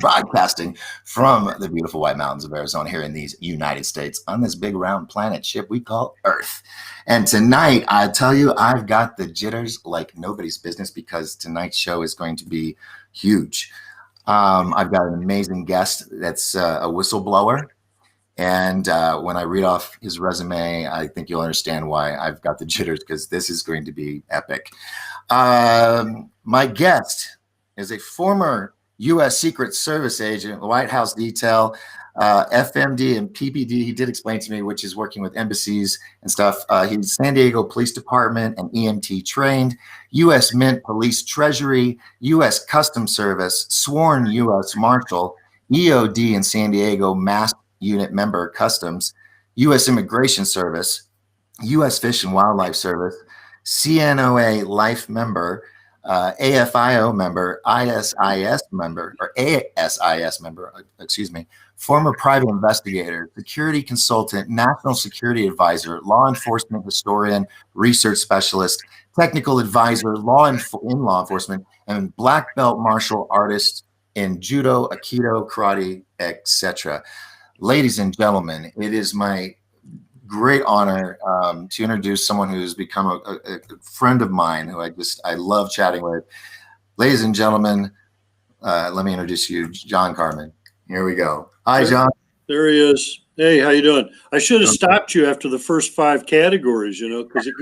broadcasting from the beautiful White Mountains of Arizona here in these United States on this big round planet ship we call Earth. And tonight, I tell you, I've got the jitters like nobody's business because tonight's show is going to be huge. I've got an amazing guest that's a whistleblower. And when I read off his resume, I think you'll understand why I've got the jitters, because this is going to be epic. My guest is a former U.S. Secret Service agent, White House detail, FMD and PPD. He did explain to me, which is working with embassies and stuff. He's San Diego Police Department and EMT trained, U.S. Mint Police Treasury, U.S. Customs Service, sworn U.S. Marshal, EOD in San Diego, Mass Unit member, Customs, U.S. Immigration Service, U.S. Fish and Wildlife Service, CNOA Life member, AFIO member, ISIS member, or ASIS member, excuse me, former private investigator, security consultant, national security advisor, law enforcement historian, research specialist, technical advisor, in law enforcement, and black belt martial artist in judo, aikido, karate, etc. Ladies and gentlemen, it is my great honor to introduce someone who's become a friend of mine who I love chatting with. Ladies and gentlemen, let me introduce you, John Carmen. Here we go. Hi, John. There he is. Hey, how you doing? I should have stopped you after the first 5 categories, because it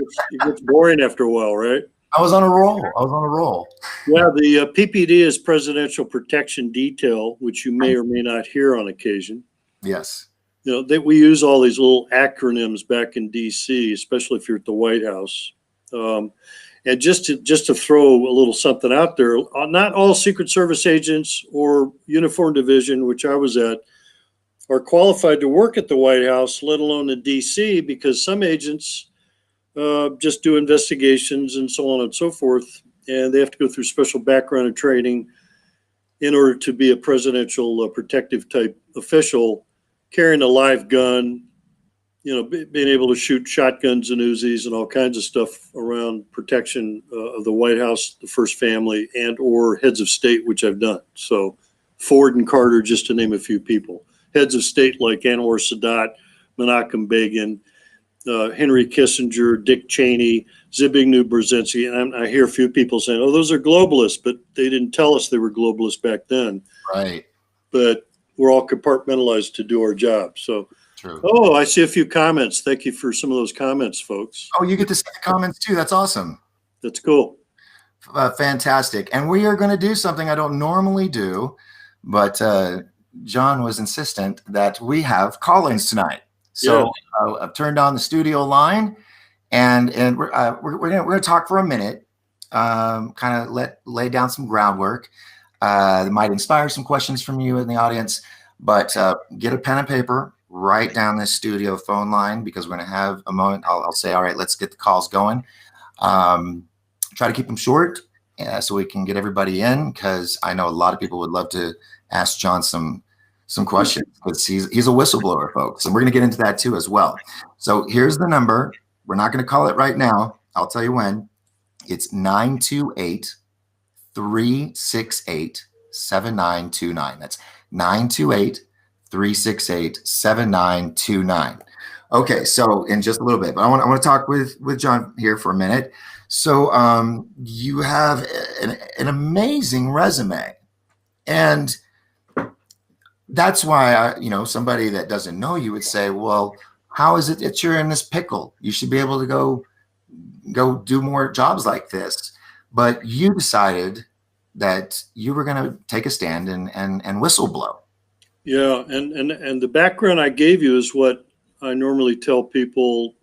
gets boring after a while, right? I was on a roll. Yeah, the PPD is Presidential Protection Detail, which you may or may not hear on occasion. Yes. We use all these little acronyms back in D.C., especially if you're at the White House. And just to throw a little something out there, not all Secret Service agents or Uniform Division, which I was at, are qualified to work at the White House, let alone in D.C., because some agents just do investigations and so on and so forth, and they have to go through special background and training in order to be a presidential protective type official, carrying a live gun, being able to shoot shotguns and Uzis and all kinds of stuff around protection of the White House, the First Family, and or heads of state, which I've done. So Ford and Carter, just to name a few people. Heads of state like Anwar Sadat, Menachem Begin, Henry Kissinger, Dick Cheney, Zbigniew Brzezinski. And I hear a few people saying, oh, those are globalists, but they didn't tell us they were globalists back then. Right. But we're all compartmentalized to do our job. So, true. Oh, I see a few comments. Thank you for some of those comments, folks. Oh, you get to see the comments too. That's awesome. That's cool. Fantastic. And we are going to do something I don't normally do, but John was insistent that we have call-ins tonight. So yeah. I've turned on the studio line, and we're going to talk for a minute, kind of lay down some groundwork. That might inspire some questions from you in the audience, but get a pen and paper, write down this studio phone line, because we're going to have a moment. I'll say, all right, let's get the calls going. Try to keep them short so we can get everybody in, because I know a lot of people would love to ask John some questions, because he's a whistleblower, folks, and we're going to get into that too as well. So here's the number. We're not going to call it right now. I'll tell you when. It's 928-368-7929. That's 928-368-7929. Okay, so in just a little bit, but I want to talk with John here for a minute. So you have an amazing resume, and that's why somebody that doesn't know you would say, well, how is it that you're in this pickle? You should be able to go do more jobs like this. But you decided that you were going to take a stand and whistleblow. Yeah, and the background I gave you is what I normally tell people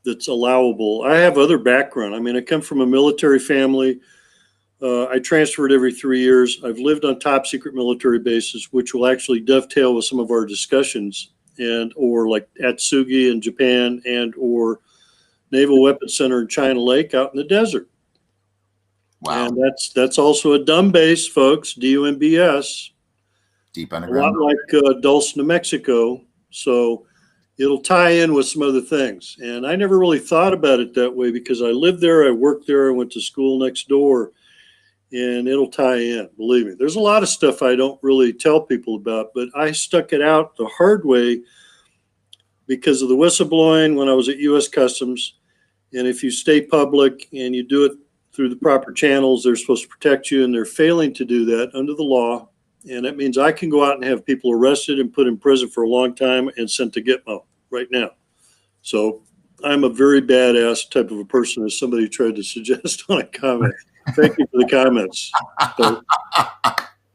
that's allowable. I have other background. I mean, I come from a military family. I transferred every 3 years. I've lived on top secret military bases, which will actually dovetail with some of our discussions, or like Atsugi in Japan, and or Naval Weapons Center in China Lake out in the desert. Wow. And that's also a dumb base, folks, DUMBS. Deep underground. A lot like Dulce, New Mexico. So it'll tie in with some other things. And I never really thought about it that way, because I lived there, I worked there, I went to school next door. and it'll tie in. Believe me, there's a lot of stuff I don't really tell people about, but I stuck it out the hard way because of the whistleblowing when I was at U.S. Customs. And if you stay public and you do it through the proper channels, they're supposed to protect you, and they're failing to do that under the law. And that means I can go out and have people arrested and put in prison for a long time and sent to Gitmo right now. So I'm a very badass type of a person, as somebody tried to suggest on a comment. Thank you for the comments. So,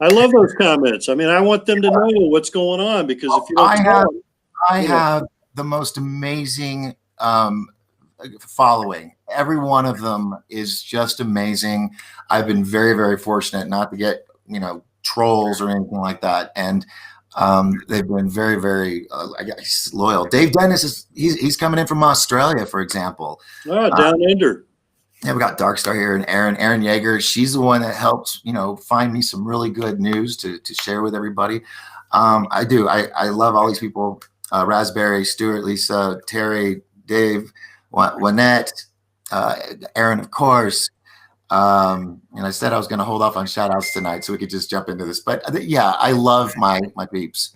I love those comments. I mean, I want them to know what's going on, because if you don't I have the most amazing following. Every one of them is just amazing. I've been very, very fortunate not to get, trolls or anything like that. And they've been very, very loyal. Dave Dennis he's coming in from Australia, for example. Oh, down under. Yeah, we got Dark Star here, and Erin Yeager. She's the one that helped, find me some really good news to share with everybody. I do. I love all these people. Raspberry, Stuart, Lisa, Terry, Dave, Wynette, Aaron, of course. And I said I was going to hold off on shout outs tonight so we could just jump into this. But yeah, I love my peeps.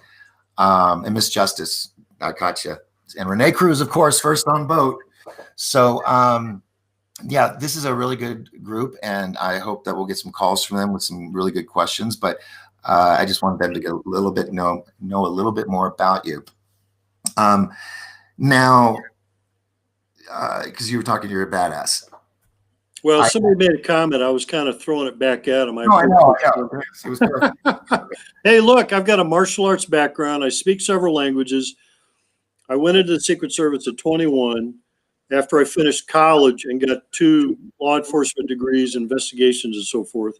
And Miss Justice, I caught you. And Renee Cruz, of course, first on boat. So, yeah, this is a really good group, and I hope that we'll get some calls from them with some really good questions. But I just wanted them to get a little bit know a little bit more about you. Now, because you were talking, you're a badass. Well, somebody made a comment. I was kind of throwing it back at him. I know. Yeah, it was perfect. Hey, look, I've got a martial arts background. I speak several languages. I went into the Secret Service at 21 after I finished college and got 2 law enforcement degrees, investigations, and so forth.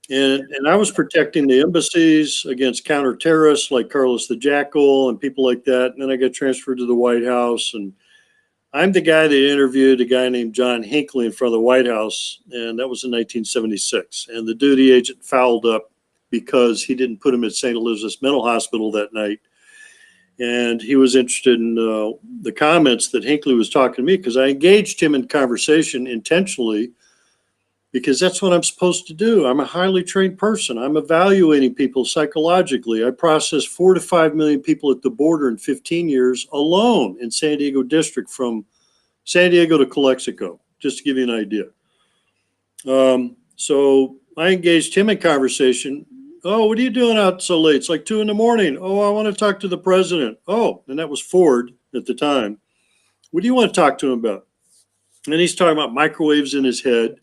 And I was protecting the embassies against counter-terrorists like Carlos the Jackal and people like that. And then I got transferred to the White House, and I'm the guy that interviewed a guy named John Hinckley in front of the White House, and that was in 1976. And the duty agent fouled up because he didn't put him at St. Elizabeth's Mental Hospital that night. And he was interested in the comments that Hinckley was talking to me, because I engaged him in conversation intentionally, because that's what I'm supposed to do. I'm a highly trained person. I'm evaluating people psychologically. I processed 4 to 5 million people at the border in 15 years alone in San Diego District, from San Diego to Calexico, just to give you an idea. So I engaged him in conversation. Oh, what are you doing out so late? It's like 2 a.m. Oh, I want to talk to the president. Oh, and that was Ford at the time. What do you want to talk to him about? And he's talking about microwaves in his head,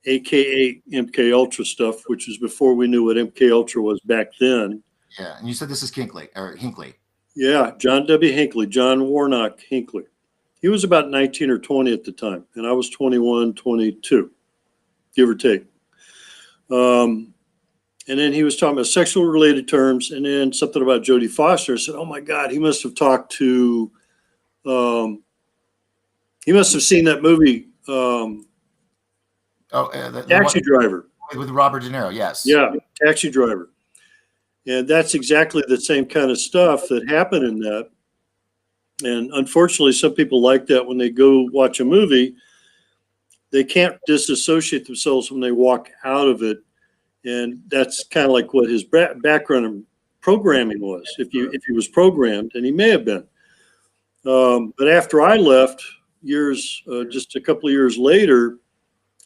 AKA MK Ultra stuff, which was before we knew what MK Ultra was back then. Yeah, and you said this is Hinckley. Yeah, John W. Hinckley, John Warnock Hinckley. He was about 19 or 20 at the time, and I was 21, 22, give or take. And then he was talking about sexual related terms, and then something about Jodie Foster. I said, oh my God, he must have talked to, he must have seen that movie, Taxi Driver. With Robert De Niro, yes. Yeah, Taxi Driver. And that's exactly the same kind of stuff that happened in that. And unfortunately, some people like that when they go watch a movie, they can't disassociate themselves when they walk out of it. And that's kind of like what his background in programming was, if he was programmed, and he may have been. But after I left, just a couple of years later,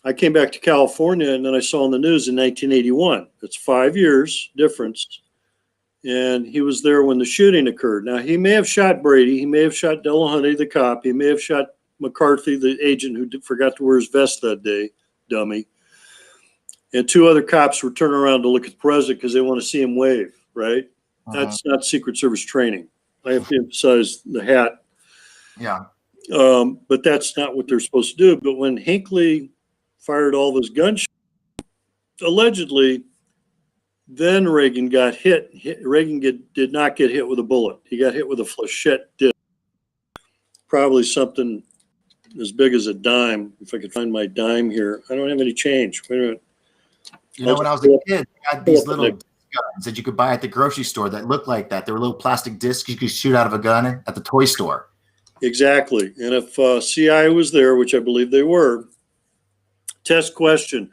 I came back to California, and then I saw on the news in 1981. That's 5 years difference. And he was there when the shooting occurred. Now, he may have shot Brady. He may have shot Delahunty, the cop. He may have shot McCarthy, the agent who forgot to wear his vest that day, dummy. And 2 other cops were turning around to look at the president because they want to see him wave, right? That's not Secret Service training. I have to emphasize the hat. Yeah. But that's not what they're supposed to do. But when Hinckley fired all those gunshots, allegedly, then Reagan got hit. Reagan did not get hit with a bullet. He got hit with a flechette disc, probably something as big as a dime. If I could find my dime here. I don't have any change. Wait a minute. When I was a kid, I had these little guns that you could buy at the grocery store that looked like that. They were little plastic discs you could shoot out of a gun at the toy store. Exactly. And if CI was there, which I believe they were, test question.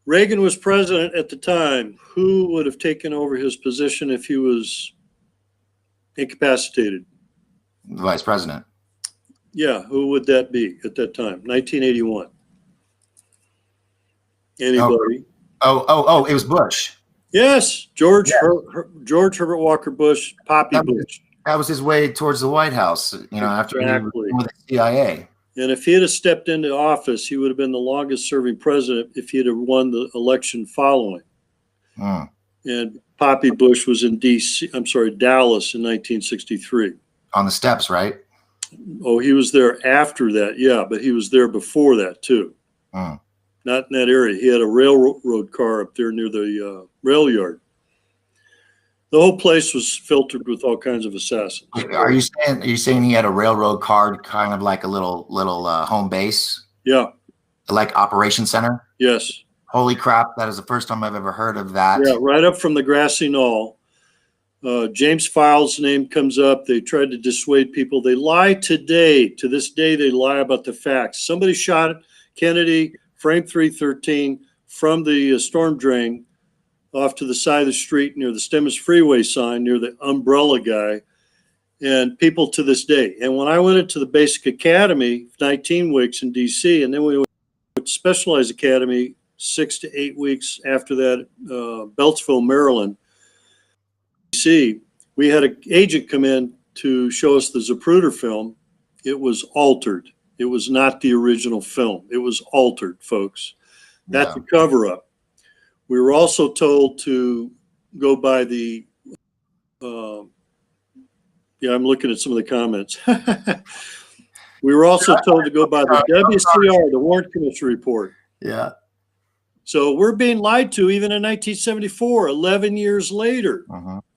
Reagan was president at the time. Who would have taken over his position if he was incapacitated? The vice president. Yeah, who would that be at that time? 1981. Anybody? Oh, it was Bush. Yes, George Herbert Walker Bush, Poppy Bush. That was his way towards the White House, after he was with the CIA. And if he had stepped into office, he would have been the longest serving president if he had won the election following. And Poppy Bush was in Dallas in 1963. On the steps, right? Oh, he was there after that. Yeah, but he was there before that too. Not in that area. He had a railroad car up there near the rail yard. The whole place was filtered with all kinds of assassins. Are you saying he had a railroad car, kind of like a little home base? Yeah. Like Operation Center? Yes. Holy crap! That is the first time I've ever heard of that. Yeah, right up from the grassy knoll. James Files' name comes up. They tried to dissuade people. They lie today. To this day, they lie about the facts. Somebody shot Kennedy, frame 313, from the storm drain off to the side of the street near the Stemmes Freeway sign, near the umbrella guy, and people to this day. And when I went into the basic academy, 19 weeks in DC, and then we went to specialized academy 6 to 8 weeks after that, Beltsville, Maryland, DC, we had an agent come in to show us the Zapruder film. It was altered. It was not the original film. It was altered, folks. That's a cover-up. We were also told to go by the, I'm looking at some of the comments. We were also told to go by the WCR, the Warren Commission report. Yeah. So we're being lied to even in 1974, 11 years later,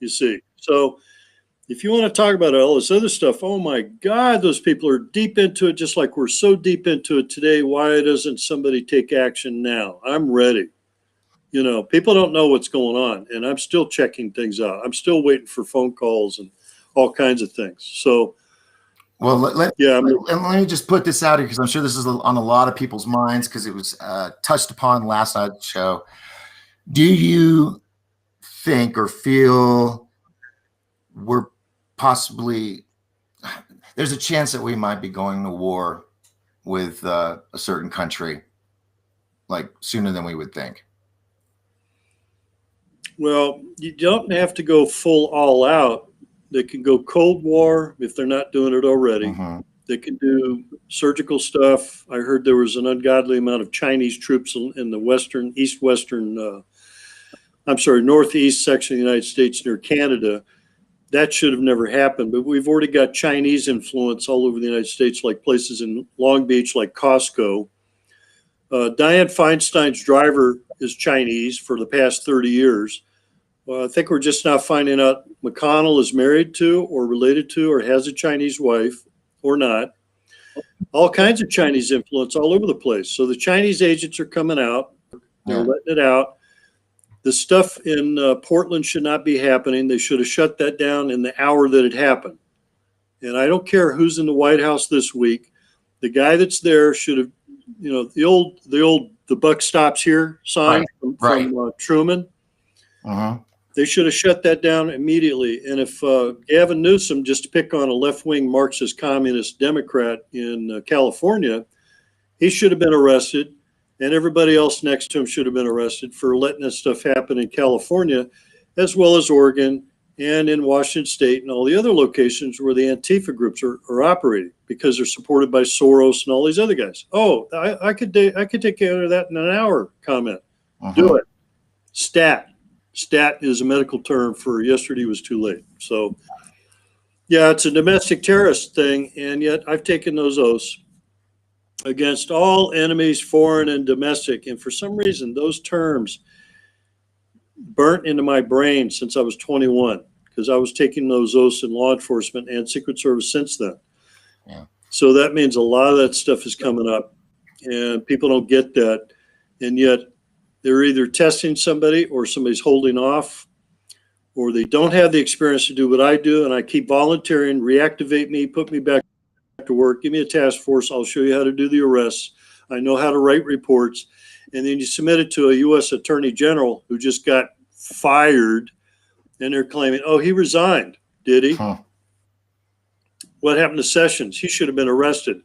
you see. So if you want to talk about all this other stuff, oh my God, those people are deep into it, just like we're so deep into it today. Why doesn't somebody take action now? I'm ready. People don't know what's going on, and I'm still checking things out. I'm still waiting for phone calls and all kinds of things. So, well, let me just put this out here, because I'm sure this is on a lot of people's minds, because it was touched upon last night's show. Do you think or feel we're possibly, there's a chance that we might be going to war with a certain country, like sooner than we would think? Well, you don't have to go full all out. They can go Cold War if they're not doing it already. They can do surgical stuff. I heard there was an ungodly amount of Chinese troops in the northeast section of the United States near Canada. That should have never happened, but we've already got Chinese influence all over the United States, like places in Long Beach, like Costco. Dianne Feinstein's driver is Chinese for the past 30 years. I think we're just now finding out McConnell is married to or related to or has a Chinese wife or not. All kinds of Chinese influence all over the place. So the Chinese agents are coming out. They're letting it out. The stuff in Portland should not be happening. They should have shut that down in the hour that it happened. And I don't care who's in the White House this week. The guy that's there should have, the old "the buck stops here" sign from Truman. They should have shut that down immediately. And if Gavin Newsom, just to pick on a left-wing Marxist communist Democrat in California, he should have been arrested, and everybody else next to him should have been arrested for letting this stuff happen in California, as well as Oregon and in Washington State and all the other locations where the Antifa groups are operating, because they're supported by Soros and all these other guys. Oh, I could take care of that in an hour comment. Do it. Stat. Stat is a medical term for yesterday was too late. So, yeah, it's a domestic terrorist thing, and yet I've taken those oaths against all enemies, foreign and domestic. And for some reason, those terms burnt into my brain since I was 21, because I was taking those oaths in law enforcement and Secret Service since then. So that means a lot of that stuff is coming up, and people don't get that. And yet they're either testing somebody, or somebody's holding off, or they don't have the experience to do what I do. And I keep volunteering, reactivate me, put me back to work, give me a task force. I'll show you how to do the arrests. I know how to write reports. and then you submit it to a U.S. Attorney General who just got fired, and they're claiming, oh, he resigned. Did he? Huh. What happened to Sessions? He should have been arrested.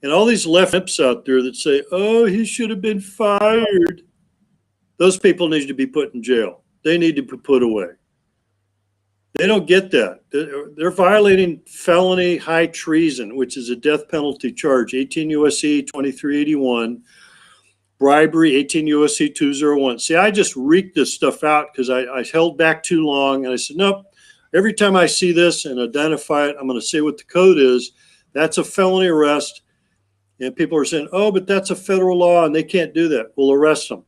And all these left imps out there that say, oh, he should have been fired. Those people need to be put in jail. They need to be put away. They don't get that. They're violating felony high treason, which is a death penalty charge, 18 U.S.C. 2381, bribery, 18 U.S.C. 201. See, I just reeked this stuff out because I held back too long, and I said, nope, every time I see this and identify it, I'm going to say what the code is. That's a felony arrest. And people are saying, oh, but that's a federal law, and they can't do that. We'll arrest them.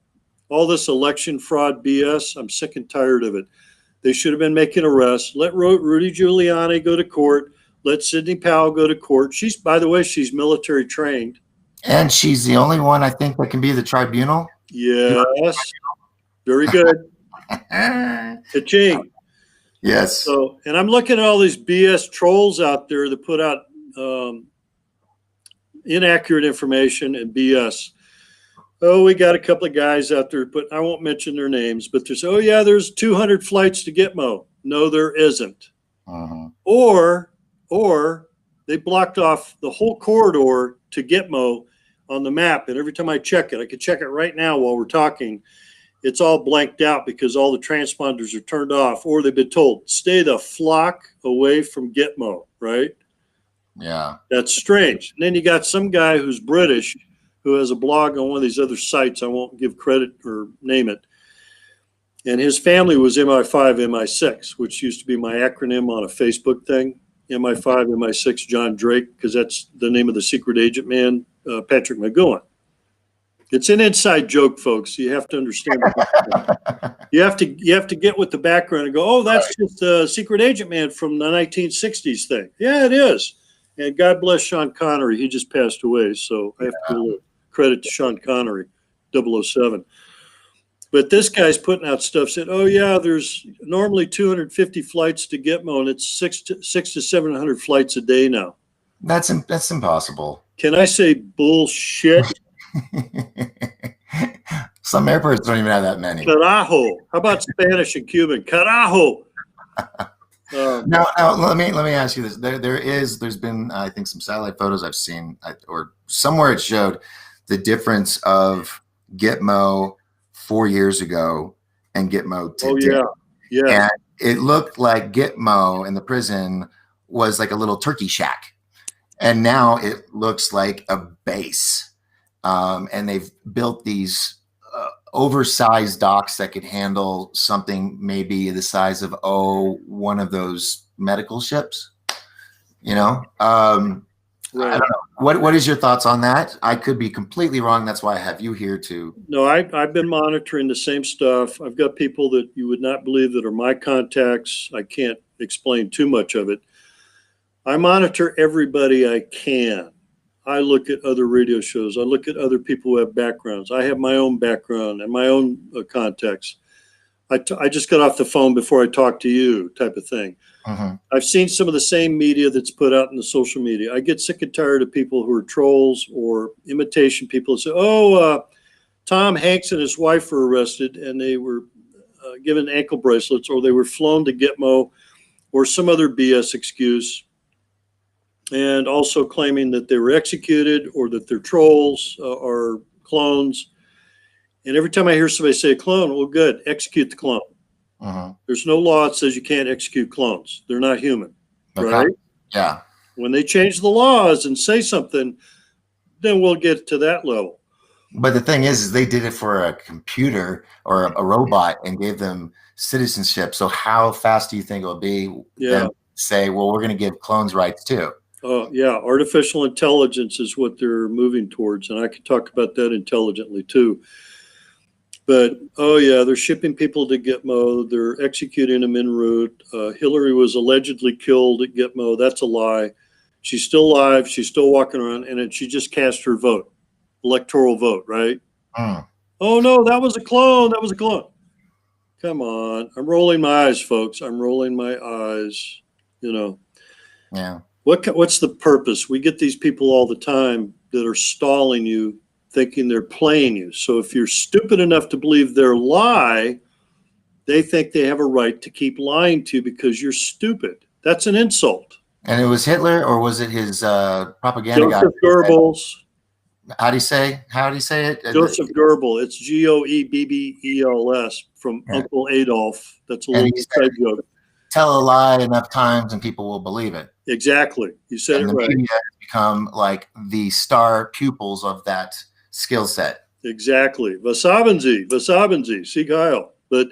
All this election fraud BS, I'm sick and tired of it. They should have been making arrests. Let Rudy Giuliani go to court. Let Sidney Powell go to court. She's, by the way, she's military trained. And she's the only one, I think, that can be the tribunal. Yes. Very good. Ka-ching. Yes. So, and I'm looking at all these BS trolls out there that put out inaccurate information and BS. Oh, we got a couple of guys out there, but I won't mention their names, but there's, oh yeah, there's 200 flights to Gitmo. No, there isn't. Or they blocked off the whole corridor to Gitmo on the map. And every time I check it, I could check it right now while we're talking. It's all blanked out because all the transponders are turned off, or they've been told, stay the flock away from Gitmo, right? Yeah. That's strange. And then you got some guy who's British who has a blog on one of these other sites. I won't give credit or name it. And his family was MI5, MI6, which used to be my acronym on a Facebook thing. MI5, MI6, John Drake, because that's the name of the secret agent man, Patrick McGowan. It's an inside joke, folks. You have to understand. You have to get with the background and go, oh, that's just a secret agent man from the 1960s thing. Yeah, it is. And God bless Sean Connery. He just passed away, so I have to give credit to Sean Connery, 007. But this guy's putting out stuff saying, oh, yeah, there's normally 250 flights to Gitmo, and it's 600 to 700 flights a day now. That's impossible. Can I say bullshit? Some airports don't even have that many. Carajo. How about Spanish and Cuban? Carajo. Now let me ask you this. There's been, I think, some satellite photos I've seen, or somewhere it showed the difference of Gitmo 4 years ago and Gitmo today. Oh yeah. And it looked like Gitmo in the prison was like a little turkey shack, and now it looks like a base. And they've built these oversized docks that could handle something maybe the size of one of those medical ships. You know, Right. I don't know. What is your thoughts on that? I could be completely wrong. That's why I have you here to. No, I've been monitoring the same stuff. I've got people that you would not believe that are my contacts. I can't explain too much of it. I monitor everybody I can. I look at other radio shows. I look at other people who have backgrounds. I have my own background and my own contacts. I just got off the phone before I talked to you, type of thing. I've seen some of the same media that's put out in the social media. I get sick and tired of people who are trolls or imitation people who say, oh, Tom Hanks and his wife were arrested and they were given ankle bracelets, or they were flown to Gitmo, or some other BS excuse, and also claiming that they were executed or that they're trolls or clones. And every time I hear somebody say clone, well, good, execute the clone. There's no law that says you can't execute clones. They're not human, right? Yeah. When they change the laws and say something, then we'll get to that level. But the thing is they did it for a computer or a robot and gave them citizenship. So how fast do you think it'll be? Them say, well, we're going to give clones rights too. Yeah, artificial intelligence is what they're moving towards, and I could talk about that intelligently too. But, oh yeah, they're shipping people to Gitmo. They're executing them en route. Hillary was allegedly killed at Gitmo. That's a lie. She's still alive. She's still walking around, and then she just cast her vote, electoral vote, right? Oh, no, that was a clone. That was a clone. Come on. I'm rolling my eyes, folks. I'm rolling my eyes, you know. Yeah. What's the purpose? We get these people all the time that are stalling you thinking they're playing you. So if you're stupid enough to believe their lie, they think they have a right to keep lying to you because you're stupid. That's an insult. And it was Hitler, or was it his propaganda guy? Joseph Goebbels. How do you say it? Joseph Goebbels. It's Goebbels from Uncle Adolf. That's a little inside joke. Tell a lie enough times and people will believe it. Exactly. You said and it right. Media has become like the star pupils of that skill set. Exactly. Was haben Sie? Sieg Heil. But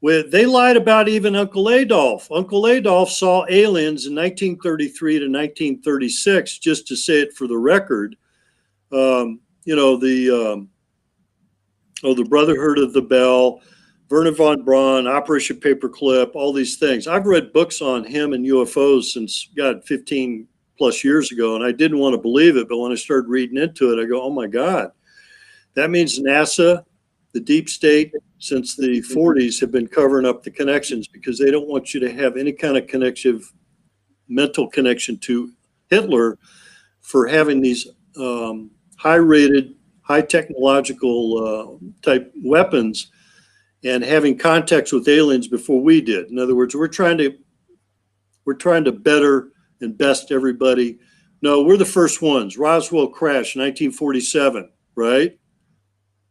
they lied about even Uncle Adolf. Uncle Adolf saw aliens in 1933 to 1936, just to say it for the record. The Brotherhood of the Bell, Werner von Braun, Operation Paperclip, all these things. I've read books on him and UFOs since, 15 plus years ago, and I didn't want to believe it. But when I started reading into it, I go, oh my God, that means NASA, the deep state, since the 40s have been covering up the connections because they don't want you to have any kind of mental connection to Hitler for having these high-rated, high technological type weapons and having contacts with aliens before we did. In other words, we're trying to better and best everybody. No, we're the first ones. Roswell crash, 1947, right?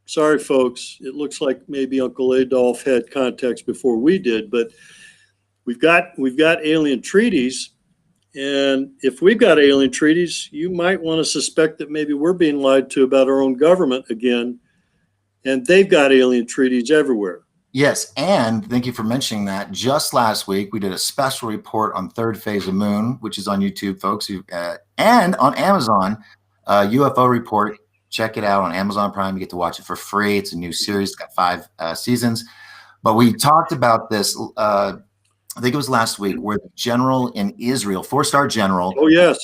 Sorry, folks. It looks like maybe Uncle Adolf had contacts before we did, but we've got alien treaties. And if we've got alien treaties, you might want to suspect that maybe we're being lied to about our own government again. And they've got alien treaties everywhere. Yes, and thank you for mentioning that. Just last week, we did a special report on Third Phase of Moon, which is on YouTube, folks, and on Amazon, UFO Report. Check it out on Amazon Prime. You get to watch it for free. It's a new series. It's got 5 seasons. But we talked about this, I think it was last week, where the general in Israel, 4-star general. Oh, yes.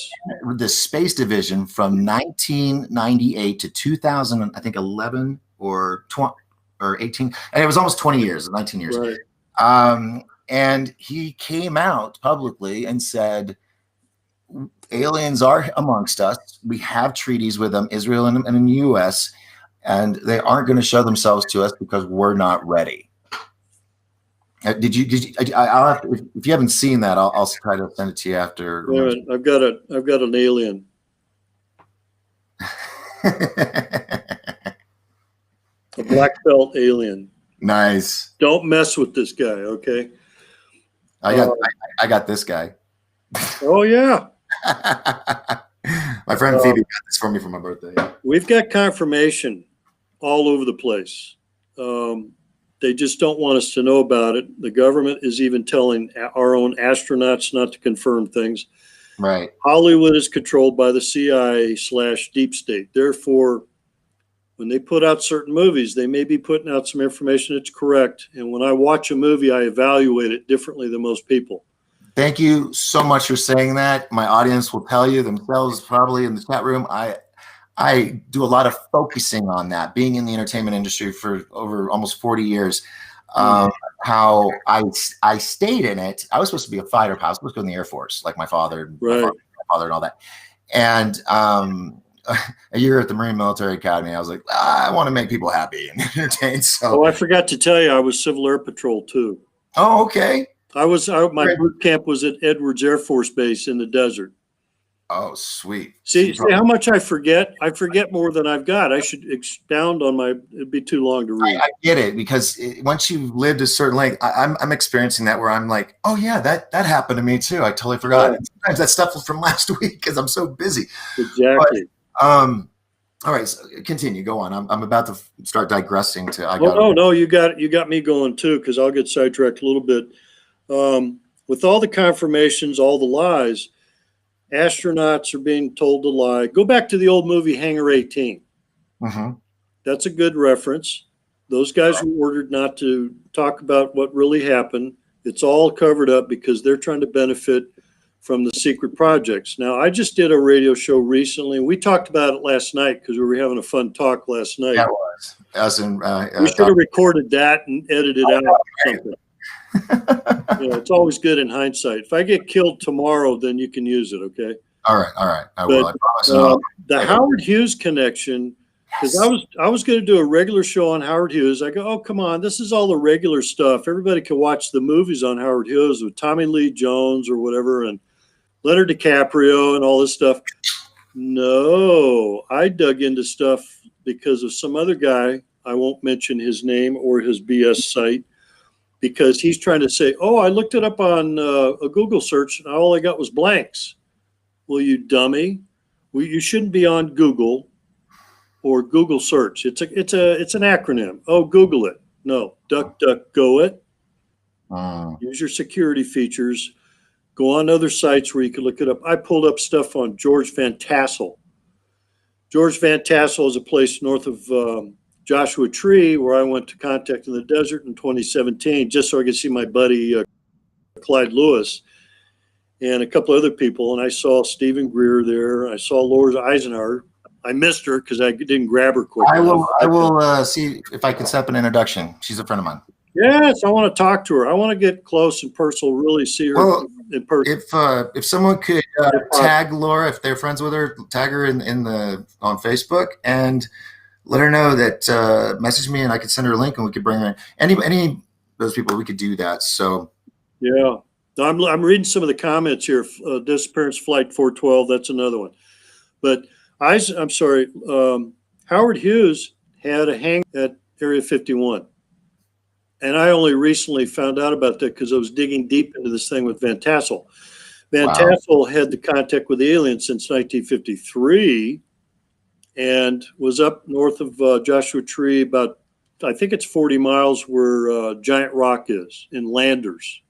The space division from 1998 to 2000, I think 11 or 20 or 18. And it was almost 20 years, 19 years. Right. And he came out publicly and said, aliens are amongst us. We have treaties with them, Israel and the U.S., and they aren't going to show themselves to us because we're not ready. Did you? I'll have to, if you haven't seen that, I'll try to send it to you after. Yeah, I've got an alien. A black belt alien. Nice. Don't mess with this guy, okay? I got this guy. Oh yeah. My friend Phoebe got this for me for my birthday. We've got confirmation all over the place. They just don't want us to know about it. The government is even telling our own astronauts not to confirm things. Right. Hollywood is controlled by the CIA/deep state. Therefore, when they put out certain movies, they may be putting out some information that's correct. And when I watch a movie, I evaluate it differently than most people. Thank you so much for saying that. My audience will tell you themselves probably in the chat room. I do a lot of focusing on that, being in the entertainment industry for over almost 40 years. How I stayed in it. I was supposed to be a fighter pilot. I was supposed to go in the Air Force, like my father, right. my father and all that. And a year at the Marine Military Academy, I was like, I want to make people happy and entertain. So, I forgot to tell you, I was Civil Air Patrol too. Oh, okay. My boot camp was at Edwards Air Force Base in the desert. Oh, sweet. See how much I forget? I forget more than I've got. I should expound on it'd be too long to read. I get it, because once you've lived a certain length, I'm experiencing that where I'm like, oh yeah, that happened to me too. I totally forgot. Right. Sometimes that stuff was from last week because I'm so busy. Exactly. But, all right, so continue. Go on. I'm about to start digressing to. No, you got me going too, because I'll get sidetracked a little bit. With all the confirmations, all the lies, astronauts are being told to lie. Go back to the old movie Hangar 18. Mm-hmm. That's a good reference. Those guys were ordered not to talk about what really happened. It's all covered up because they're trying to benefit from the secret projects. Now, I just did a radio show recently, and we talked about it last night because we were having a fun talk last night. That was. We should have recorded that and edited out something. It's always good in hindsight. If I get killed tomorrow, then you can use it, okay? All right. I will. I promise. The Howard Hughes connection Because I was going to do a regular show on Howard Hughes. I go, oh, come on, this is all the regular stuff. Everybody can watch the movies on Howard Hughes with Tommy Lee Jones or whatever, and Leonardo DiCaprio and all this stuff. No, I dug into stuff because of some other guy. I won't mention his name or his BS site, because he's trying to say, oh, I looked it up on a Google search and all I got was blanks. Well, you dummy. You shouldn't be on Google or Google search. It's an acronym. Oh, Google it. No, go it. Use your security features. Go on other sites where you can look it up. I pulled up stuff on George Van Tassel. George Van Tassel is a place north of Joshua Tree where I went to Contact in the Desert in 2017, just so I could see my buddy Clyde Lewis and a couple other people. And I saw Stephen Greer there. I saw Laura Eisenhower. I missed her because I didn't grab her quick enough. I will see if I can set up an introduction. She's a friend of mine. Yes, I want to talk to her. I want to get close and personal, really see her in person. If someone could tag Laura, if they're friends with her, tag her on Facebook and let her know that message me and I could send her a link and we could bring her in. Any of those people, we could do that. So yeah, I'm reading some of the comments here. Disappearance Flight 412, that's another one. But I'm sorry, Howard Hughes had a hang at Area 51. And I only recently found out about that because I was digging deep into this thing with Van Tassel. Van Tassel had the contact with the aliens since 1953 and was up north of Joshua Tree about, I think it's 40 miles where Giant Rock is in Landers.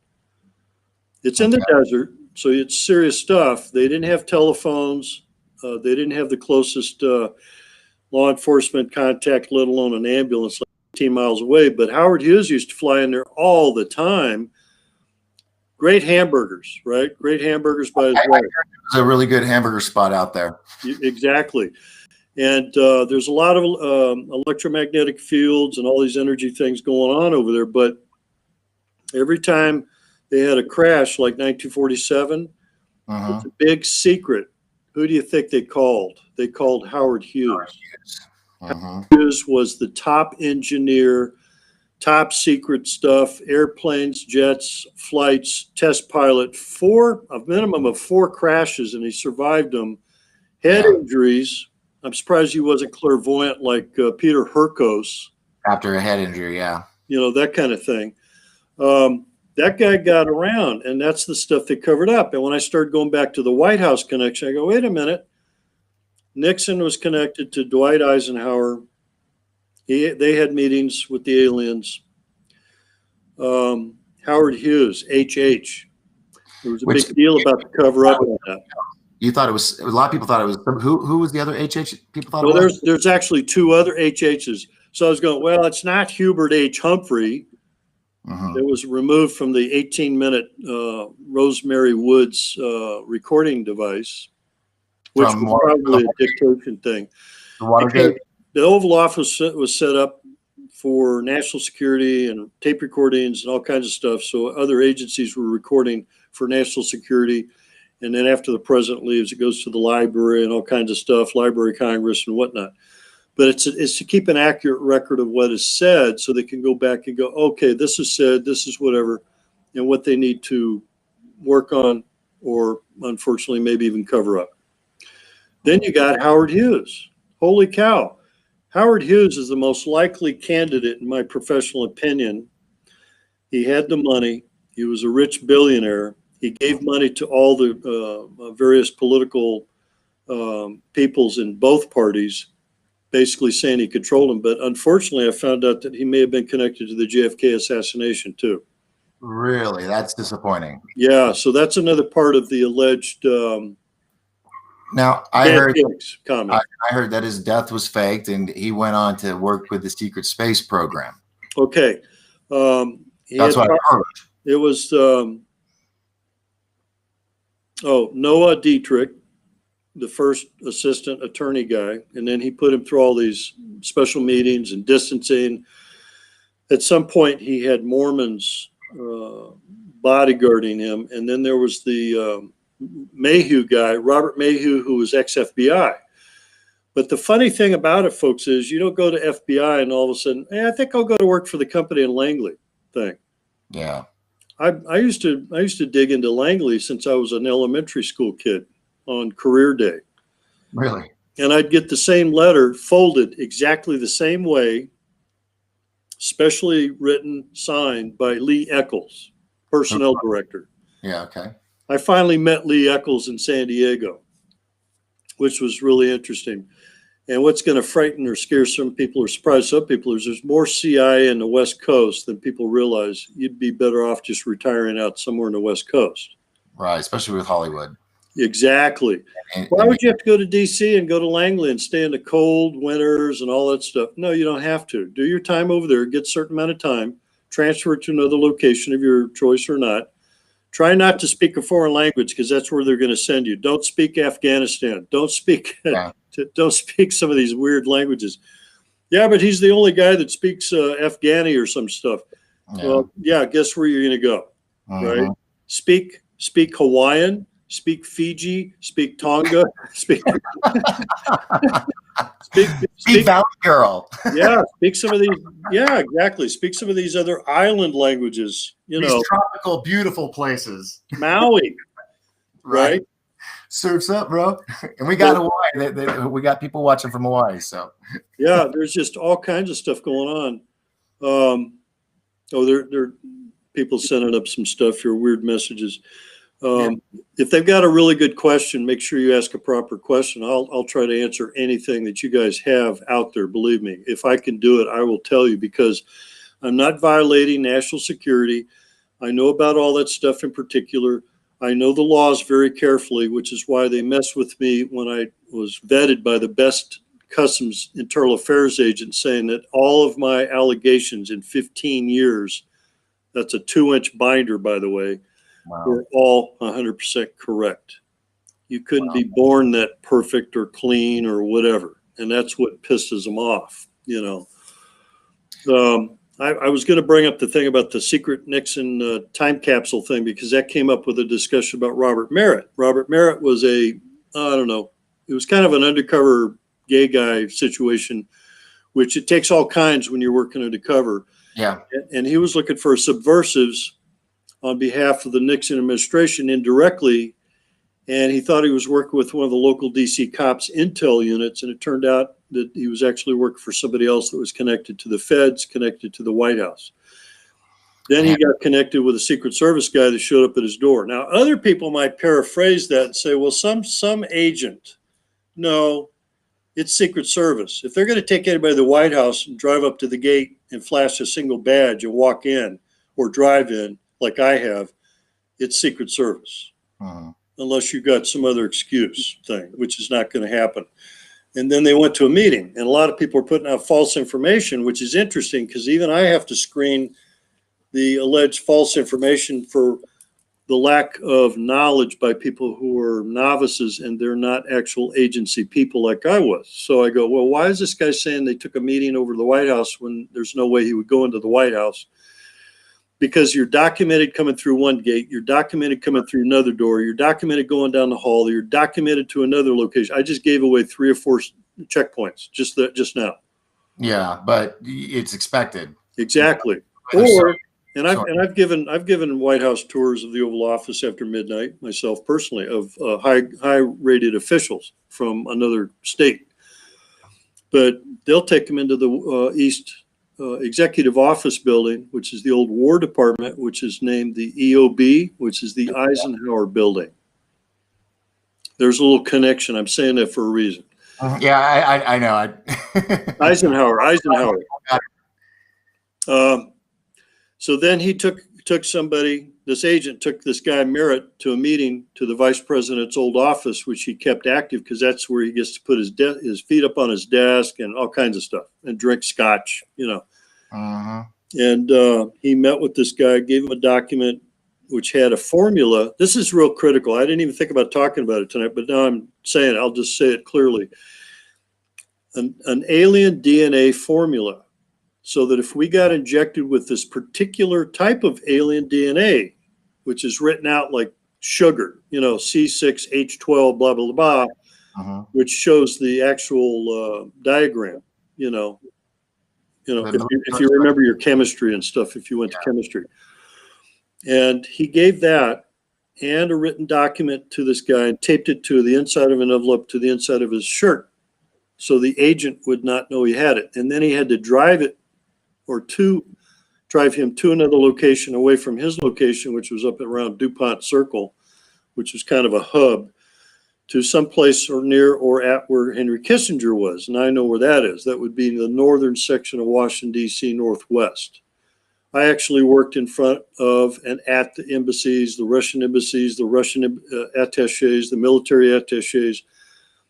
It's in the desert, so it's serious stuff. They didn't have telephones. They didn't have the closest law enforcement contact, let alone an ambulance. 18 miles away, but Howard Hughes used to fly in there all the time. Great hamburgers, right? Great hamburgers by his wife. There's a really good hamburger spot out there. Exactly. And there's a lot of electromagnetic fields and all these energy things going on over there. But every time they had a crash like 1947, it's a big secret. Who do you think they called? They called Howard Hughes. Hughes was the top engineer, top secret stuff, airplanes, jets, flights, test pilot, a minimum of 4 crashes, and he survived them. Head injuries. I'm surprised he wasn't clairvoyant like Peter Herkos. After a head injury, yeah. You know, that kind of thing. That guy got around, and that's the stuff they covered up. And when I started going back to the White House connection, I go, wait a minute. Nixon was connected to Dwight Eisenhower. They had meetings with the aliens. Howard Hughes, HH. There was a big deal about the cover up on that. You thought it was, a lot of people thought it was, who was the other HH people thought it was? There's actually 2 other HHs. So I was going, well, it's not Hubert H. Humphrey. It was removed from the 18-minute Rosemary Woods recording device. Which was probably a dictation thing. The Oval Office was set up for national security and tape recordings and all kinds of stuff. So other agencies were recording for national security. And then after the president leaves, it goes to the library and all kinds of stuff, Library of Congress and whatnot. But it's to keep an accurate record of what is said so they can go back and go, okay, this is said, this is whatever, and what they need to work on or unfortunately maybe even cover up. Then you got Howard Hughes. Holy cow. Howard Hughes is the most likely candidate, in my professional opinion. He had the money. He was a rich billionaire. He gave money to all the various political peoples in both parties, basically saying he controlled them. But unfortunately, I found out that he may have been connected to the JFK assassination, too. Really? That's disappointing. Yeah, so that's another part of the alleged Now, I heard that his death was faked and he went on to work with the secret space program. Okay. That's what I heard. It was Noah Dietrich, the first assistant attorney guy, and then he put him through all these special meetings and distancing. At some point, he had Mormons bodyguarding him, and then there was the Mayhew guy, Robert Mayhew, who was ex-FBI. But the funny thing about it, folks, is you don't go to FBI and all of a sudden, hey, I think I'll go to work for the company in Langley thing. Yeah. I used to dig into Langley since I was an elementary school kid on career day. Really? And I'd get the same letter folded exactly the same way, specially written, signed by Lee Eccles, personnel director. Yeah, okay. I finally met Lee Eccles in San Diego, which was really interesting. And what's going to frighten or scare some people or surprise some people is there's more CIA in the West Coast than people realize. You'd be better off just retiring out somewhere in the West Coast. Right, especially with Hollywood. Exactly. Why would you have to go to DC and go to Langley and stay in the cold winters and all that stuff? No, you don't have to. Do your time over there, get a certain amount of time, transfer it to another location of your choice or not. Try not to speak a foreign language because that's where they're going to send you. Don't speak Afghanistan. Don't speak don't speak some of these weird languages. Yeah, but he's the only guy that speaks Afghani or some stuff. Yeah. Well, yeah, guess where you're going to go, right? Speak Hawaiian, speak Fiji, speak Tonga, speak Valley Girl. Yeah, speak some of these. Yeah, exactly. Speak some of these other island languages. These tropical, beautiful places. Maui, right? Surf's up, bro. And we got Hawaii. We got people watching from Hawaii. So yeah, there's just all kinds of stuff going on. There are people sending up some stuff here, weird messages. If they've got a really good question, make sure you ask a proper question. I'll try to answer anything that you guys have out there. Believe me, if I can do it, I will tell you, because I'm not violating national security. I know about all that stuff in particular. I know the laws very carefully, which is why they messed with me when I was vetted by the best Customs Internal Affairs agent, saying that all of my allegations in 15 years, that's a 2-inch binder, by the way, were all 100% correct. You couldn't be born that perfect or clean or whatever. And that's what pisses them off, I was going to bring up the thing about the secret Nixon time capsule thing, because that came up with a discussion about Robert Merritt. Robert Merritt was it was kind of an undercover gay guy situation, which it takes all kinds when you're working undercover. Yeah. And he was looking for subversives on behalf of the Nixon administration indirectly. And he thought he was working with one of the local DC cops intel units. And it turned out that he was actually working for somebody else that was connected to the feds, connected to the White House. Then he got connected with a Secret Service guy that showed up at his door. Now, other people might paraphrase that and say, well, some agent. No, it's Secret Service. If they're going to take anybody to the White House and drive up to the gate and flash a single badge and walk in or drive in, like I have, it's Secret Service. Unless you got some other excuse thing, which is not going to happen. And then they went to a meeting, and a lot of people are putting out false information, which is interesting because even I have to screen the alleged false information for the lack of knowledge by people who are novices and they're not actual agency people like I was. So I go, well, why is this guy saying they took a meeting over the White House when there's no way he would go into the White House? Because you're documented coming through one gate, you're documented coming through another door, you're documented going down the hall, you're documented to another location. I just gave away 3 or 4 checkpoints just now. Yeah, but it's expected. Exactly. I've given White House tours of the Oval Office after midnight myself personally of high rated officials from another state, but they'll take them into the East Executive Office building, which is the old War Department, which is named the EOB, which is the Eisenhower building. There's a little connection. I'm saying that for a reason. Yeah, I know. Eisenhower. So then he took somebody, this agent took this guy Merritt to a meeting to the vice president's old office, which he kept active because that's where he gets to put his feet up on his desk and all kinds of stuff and drink scotch, And he met with this guy, gave him a document which had a formula. This is real critical. I didn't even think about talking about it tonight, but now I'm saying it. I'll just say it clearly. An alien DNA formula, so that if we got injected with this particular type of alien DNA, which is written out like sugar, C6H12, blah, blah, blah, which shows the actual diagram. If you remember your chemistry and stuff, if you went to chemistry. And he gave that and a written document to this guy and taped it to the inside of an envelope to the inside of his shirt, so the agent would not know he had it. And then he had to drive him to another location away from his location, which was up around DuPont Circle, which was kind of a hub, to someplace or near or at where Henry Kissinger was. And I know where that is. That would be in the northern section of Washington, D.C., northwest. I actually worked in front of and at the embassies, the Russian embassies, the Russian attaches, the military attaches,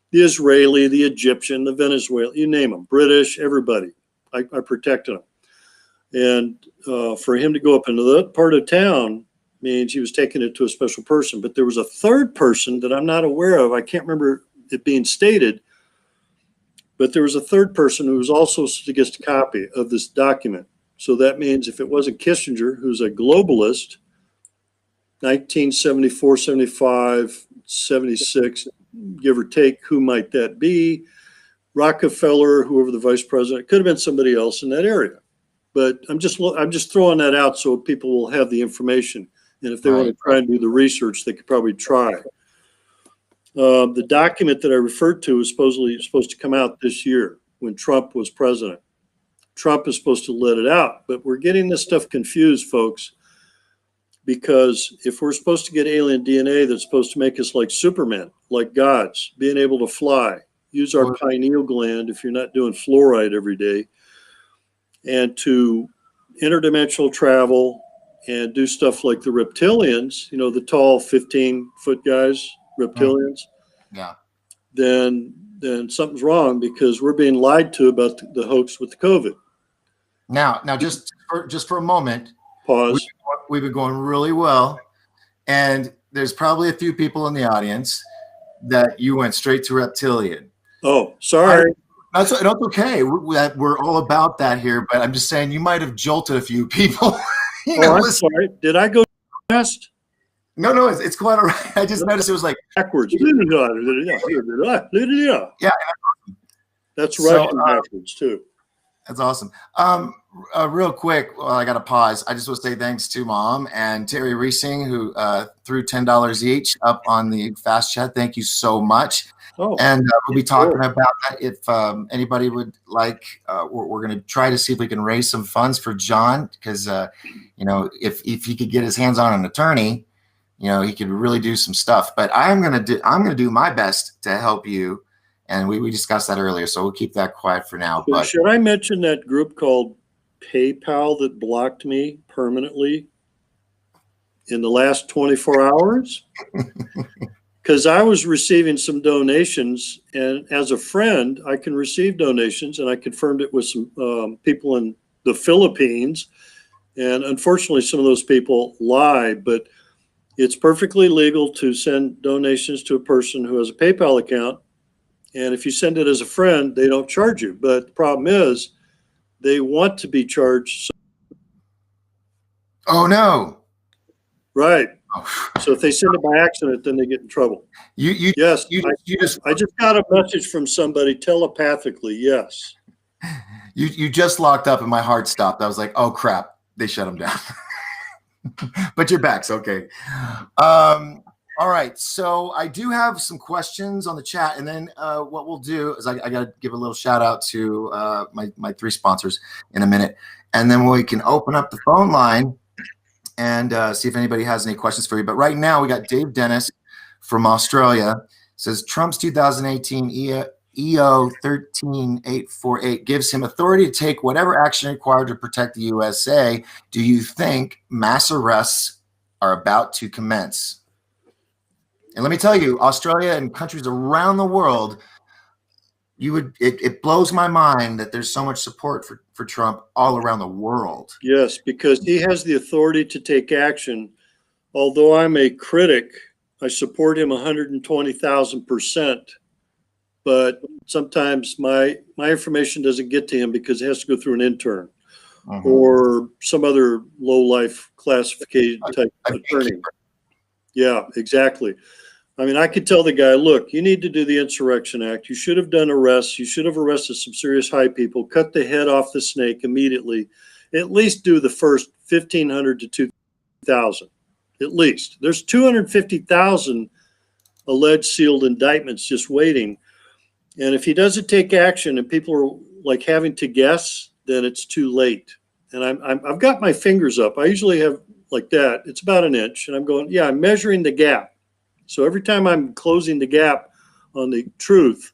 the Israeli, the Egyptian, the Venezuelan, you name them, British, everybody. I protected them. And for him to go up into that part of town means he was taking it to a special person. But there was a third person that I'm not aware of. I can't remember it being stated. But there was a third person who was also to get a copy of this document. So that means if it wasn't Kissinger, who's a globalist, 1974, 75, 76, give or take, who might that be? Rockefeller, whoever the vice president, could have been somebody else in that area. But I'm just throwing that out so people will have the information. And if they want to try and do the research, they could probably try. The document that I referred to is supposed to come out this year when Trump was president. Trump is supposed to let it out, but we're getting this stuff confused, folks, because if we're supposed to get alien DNA that's supposed to make us like Superman, like gods, being able to fly, use our pineal gland if you're not doing fluoride every day, and to interdimensional travel and do stuff like the reptilians, the tall 15-foot guys, reptilians, then something's wrong, because we're being lied to about the hoax with the COVID. Now, just for a moment, pause. We've been going really well, and there's probably a few people in the audience that you went straight to reptilian. Oh, sorry. That's okay. We're all about that here, but I'm just saying you might have jolted a few people. I'm sorry. Did I go fast? No, it's quite all right. I just noticed it was like backwards. Yeah, that's Russian backwards too. That's awesome. Real quick, I got to pause. I just want to say thanks to Mom and Terry Reesing, who threw $10 each up on the fast chat. Thank you so much. And we'll be talking about that. If anybody would like, we're going to try to see if we can raise some funds for John, because if he could get his hands on an attorney, he could really do some stuff. But I'm going to do my best to help you. And we discussed that earlier, so we'll keep that quiet for now. But should I mention that group called PayPal that blocked me permanently in the last 24 hours? Because I was receiving some donations, and as a friend, I can receive donations, and I confirmed it with some people in the Philippines. And unfortunately, some of those people lie, but it's perfectly legal to send donations to a person who has a PayPal account. And if you send it as a friend, they don't charge you. But the problem is they want to be charged. Oh, no. Right. So if they send it by accident, then they get in trouble. I just got a message from somebody telepathically. Yes. You just locked up and my heart stopped. I was like, oh, crap. They shut them down. But your back's okay. All right, so I do have some questions on the chat, and then what we'll do is I got to give a little shout out to my three sponsors in a minute, and then we can open up the phone line and see if anybody has any questions for you. But right now we got Dave Dennis from Australia. Says Trump's 2018 EO 13848 gives him authority to take whatever action required to protect the USA. Do you think mass arrests are about to commence? And let me tell you, Australia and countries around the world, it blows my mind that there's so much support for Trump all around the world. Yes, because he has the authority to take action. Although I'm a critic, I support him 120,000%. But sometimes my information doesn't get to him because it has to go through an intern or some other low-life classification type attorney. Yeah, exactly. I mean, I could tell the guy, look, you need to do the Insurrection Act. You should have done arrests. You should have arrested some serious high people, cut the head off the snake immediately. At least do the first 1,500 to 2,000. At least. There's 250,000 alleged sealed indictments just waiting. And if he doesn't take action and people are like having to guess, then it's too late. And I've got my fingers up. I usually have like that. It's about an inch. And I'm going, yeah, I'm measuring the gap. So every time I'm closing the gap on the truth,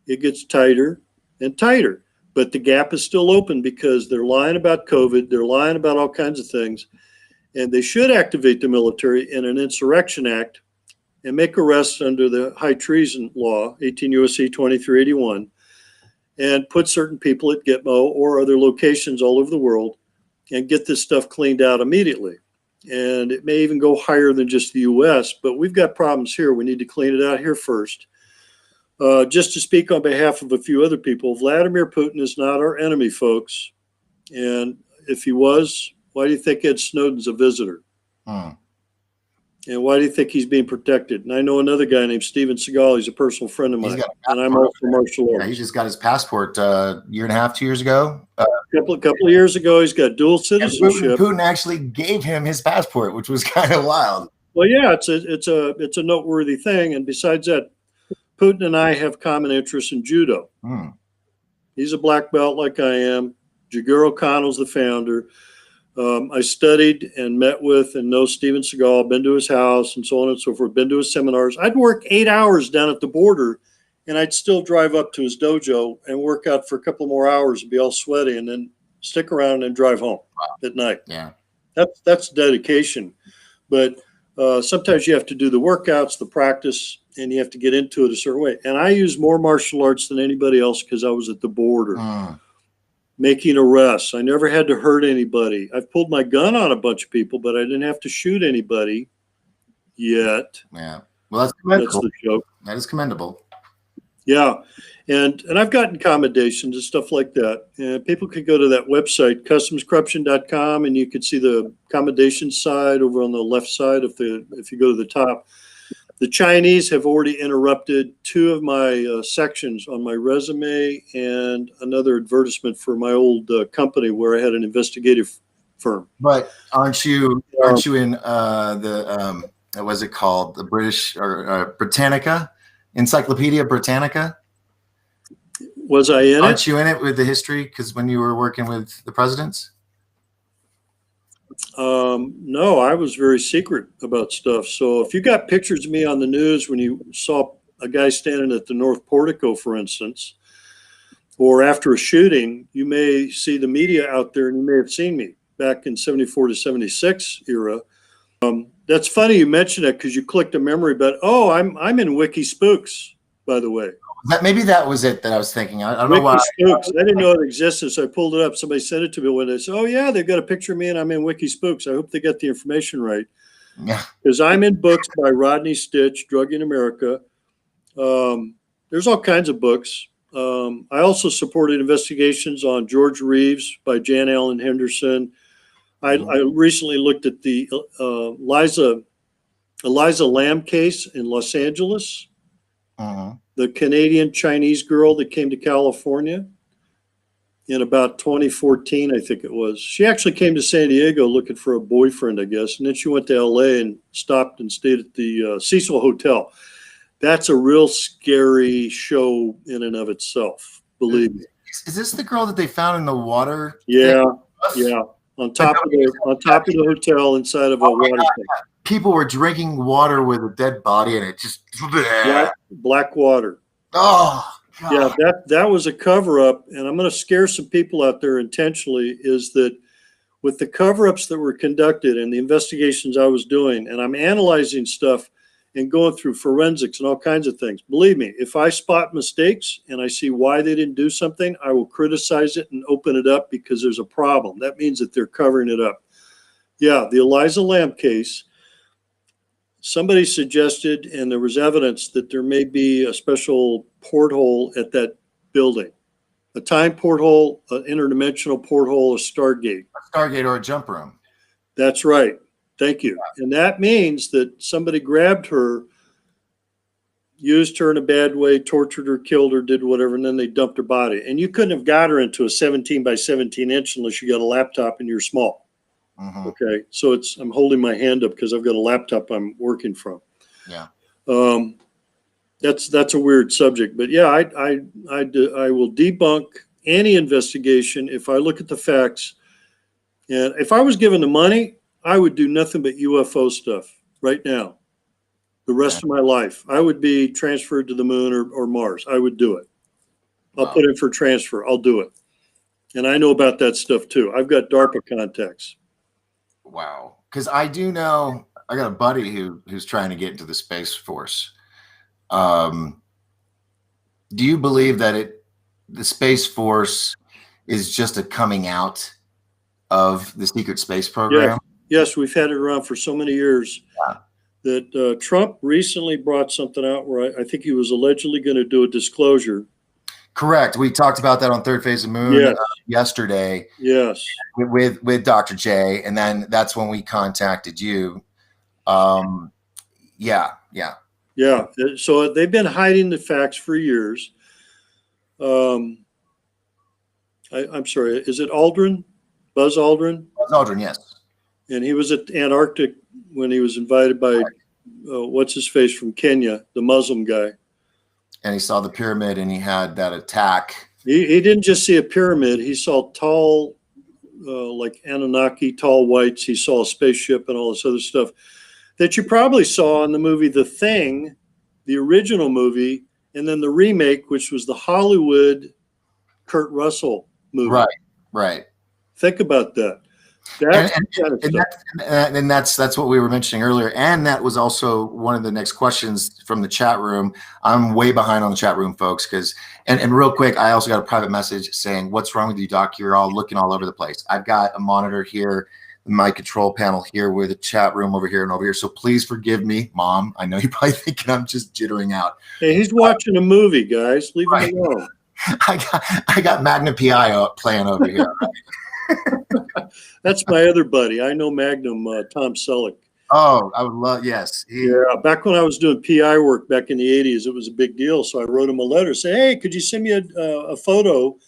it gets tighter and tighter. But the gap is still open because they're lying about COVID. They're lying about all kinds of things. And they should activate the military in an insurrection act and make arrests under the high treason law, 18 U.S.C. 2381, and put certain people at Gitmo or other locations all over the world and get this stuff cleaned out immediately. And it may even go higher than just the U.S., but we've got problems here. We need to clean it out here first. Just to speak on behalf of a few other people, Vladimir Putin is not our enemy, folks. And if he was, why do you think Ed Snowden's a visitor? And why do you think he's being protected? And I know another guy named Steven Seagal. He's a personal friend of mine, and I'm all for martial arts. Yeah, he just got his passport a year and a half, 2 years ago. A couple of years ago, he's got dual citizenship. Putin actually gave him his passport, which was kind of wild. Well, yeah, it's a noteworthy thing. And besides that, Putin and I have common interests in judo. He's a black belt like I am. Jigoro Kano's the founder. I studied and met with and know Steven Seagal, been to his house and so on and so forth, been to his seminars. I'd work 8 hours down at the border and I'd still drive up to his dojo and work out for a couple more hours and be all sweaty and then stick around and drive home at night. Yeah. That's dedication. But sometimes you have to do the workouts, the practice, and you have to get into it a certain way. And I use more martial arts than anybody else because I was at the border. Making arrests. I never had to hurt anybody. I've pulled my gun on a bunch of people, but I didn't have to shoot anybody yet. Yeah. Well, that's commendable. That's the joke. That is commendable. Yeah. And I've gotten commendations and stuff like that. And people could go to that website, customscorruption.com, and you could see the commendation side over on the left side if you go to the top. The Chinese have already interrupted 2 of my sections on my resume and another advertisement for my old company where I had an investigative firm. But aren't you in the what was it called? The British or Britannica, Encyclopedia Britannica? Was I in it? Aren't you in it with the history? Because when you were working with the presidents? No, I was very secret about stuff. So if you got pictures of me on the news when you saw a guy standing at the North Portico, for instance, or after a shooting, you may see the media out there and you may have seen me back in 74 to 76 era. That's funny you mentioned that because you clicked a memory, but I'm in Wiki Spooks, by the way. Maybe that was it that I was thinking. I don't Wiki know why. Spooks. I didn't know it existed, so I pulled it up. Somebody sent it to me when they said, "Oh yeah, they've got a picture of me and I'm in Wiki Spooks." I hope they got the information right. Yeah. Because I'm in books by Rodney Stitch, Drugging America. There's all kinds of books. I also supported investigations on George Reeves by Jan Allen Henderson. I recently looked at the Eliza Lam case in Los Angeles. The Canadian Chinese girl that came to California in about 2014, I think it was. She actually came to San Diego looking for a boyfriend, I guess. And then she went to L.A. and stopped and stayed at the Cecil Hotel. That's a real scary show in and of itself, believe me. Is this the girl that they found in the water? Yeah, yeah. On top of the hotel inside of a water tank. People were drinking water with a dead body and it just black water. Oh God. Yeah, that was a cover-up, and I'm going to scare some people out there intentionally, is that with the cover-ups that were conducted and the investigations I was doing, and I'm analyzing stuff and going through forensics and all kinds of things. Believe me, if I spot mistakes and I see why they didn't do something, I will criticize it and open it up because there's a problem. That means that they're covering it up. Yeah, the Eliza Lam case, somebody suggested, and there was evidence that there may be a special porthole at that building. A time porthole, an interdimensional porthole, a Stargate. A Stargate or a jump room. That's right. Thank you. And that means that somebody grabbed her used her in a bad way, tortured her, killed her, did whatever, and then they dumped her body. And you couldn't have got her into a 17 by 17 inch unless you got a laptop and you're small. Mm-hmm. Okay, so I'm holding my hand up because I've got a laptop I'm working from. Yeah. That's a weird subject, but yeah, I will debunk any investigation if I look at the facts. And if I was given the money, I would do nothing but UFO stuff right now. The rest of my life, I would be transferred to the moon or Mars. I would do it. I'll put in for transfer. I'll do it. And I know about that stuff too. I've got DARPA contacts. Wow. Because I do know, I got a buddy who's trying to get into the Space Force. Do you believe that the Space Force is just a coming out of the secret space program? Yes, we've had it around for so many years. Yeah. That Trump recently brought something out where I think he was allegedly going to do a disclosure. Correct. We talked about that on Third Phase of Moon yesterday. Yes. With Dr. J, and then that's when we contacted you. Yeah. So they've been hiding the facts for years. I'm sorry. Is it Aldrin? Buzz Aldrin? Buzz Aldrin, yes. And he was at Antarctic when he was invited by what's his face from Kenya, the Muslim guy. And he saw the pyramid, and he had that attack. He didn't just see a pyramid. He saw tall, like Anunnaki, tall whites. He saw a spaceship and all this other stuff that you probably saw in the movie The Thing, the original movie, and then the remake, which was the Hollywood Kurt Russell movie. Right. Think about that. And that's what we were mentioning earlier. And that was also one of the next questions from the chat room. I'm way behind on the chat room, folks, because and real quick, I also got a private message saying, "What's wrong with you, Doc? You're all looking all over the place." I've got a monitor here, my control panel here, with a chat room over here and over here. So please forgive me, Mom. I know you're probably thinking I'm just jittering out. Hey, he's watching a movie, guys. Leave him alone. I got Magnum PI playing over here. That's my other buddy. I know Magnum, Tom Selleck. Oh, I would love, yes. Back when I was doing PI work back in the 80s, it was a big deal. So I wrote him a letter saying, "Hey, could you send me a photo?"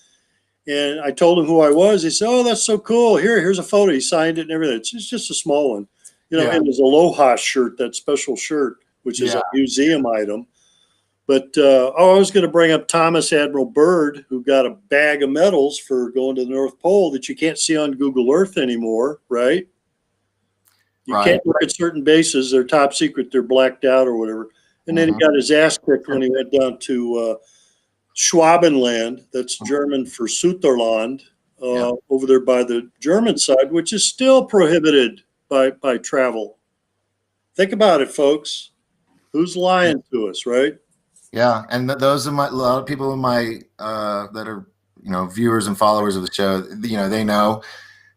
And I told him who I was. He said, "Oh, that's so cool. Here's a photo." He signed it and everything. It's just a small one. And his Aloha shirt, that special shirt, which is a museum item. But I was going to bring up Thomas Admiral Byrd, who got a bag of medals for going to the North Pole that you can't see on Google Earth anymore, right? You can't look at certain bases. They're top secret. They're blacked out or whatever. And then he got his ass kicked when he went down to Schwabenland. That's German for Sutherland, over there by the German side, which is still prohibited by travel. Think about it, folks. Who's lying to us, right? Yeah, and those are a lot of people in my that are viewers and followers of the show. They know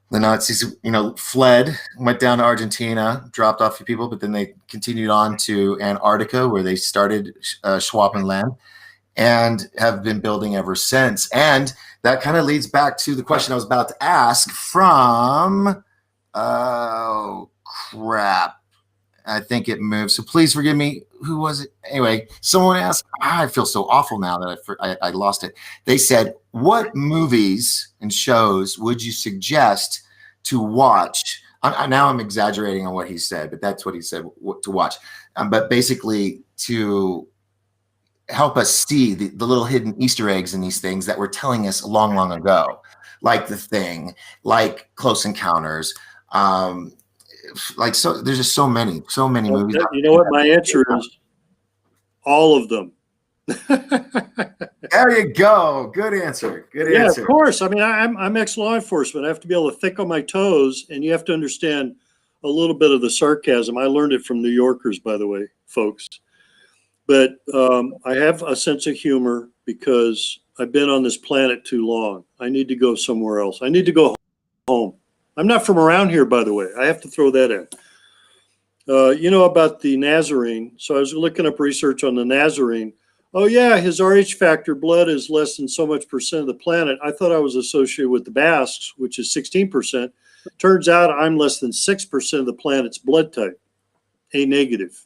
the Nazis fled, went down to Argentina, dropped off a few people, but then they continued on to Antarctica, where they started Schwabenland, and have been building ever since. And that kind of leads back to the question I was about to ask from I think it moved. So please forgive me. Who was it? Anyway, someone asked, I feel so awful now that I lost it. They said, what movies and shows would you suggest to watch? Now I'm exaggerating on what he said, but that's what he said to watch. But basically to help us see the little hidden Easter eggs in these things that were telling us long, long ago, like The Thing, like Close Encounters, so there's just so many movies. You know what my answer is? All of them. There you go. Good answer. Good answer. Of course. I mean, I'm ex-law enforcement. I have to be able to think on my toes, and you have to understand a little bit of the sarcasm. I learned it from New Yorkers, by the way, folks. But I have a sense of humor because I've been on this planet too long. I need to go somewhere else. I need to go home. I'm not from around here, by the way. I have to throw that in. About the Nazarene. So I was looking up research on the Nazarene. Oh, yeah, his RH factor blood is less than so much % of the planet. I thought I was associated with the Basques, which is 16%. Turns out I'm less than 6% of the planet's blood type, A negative.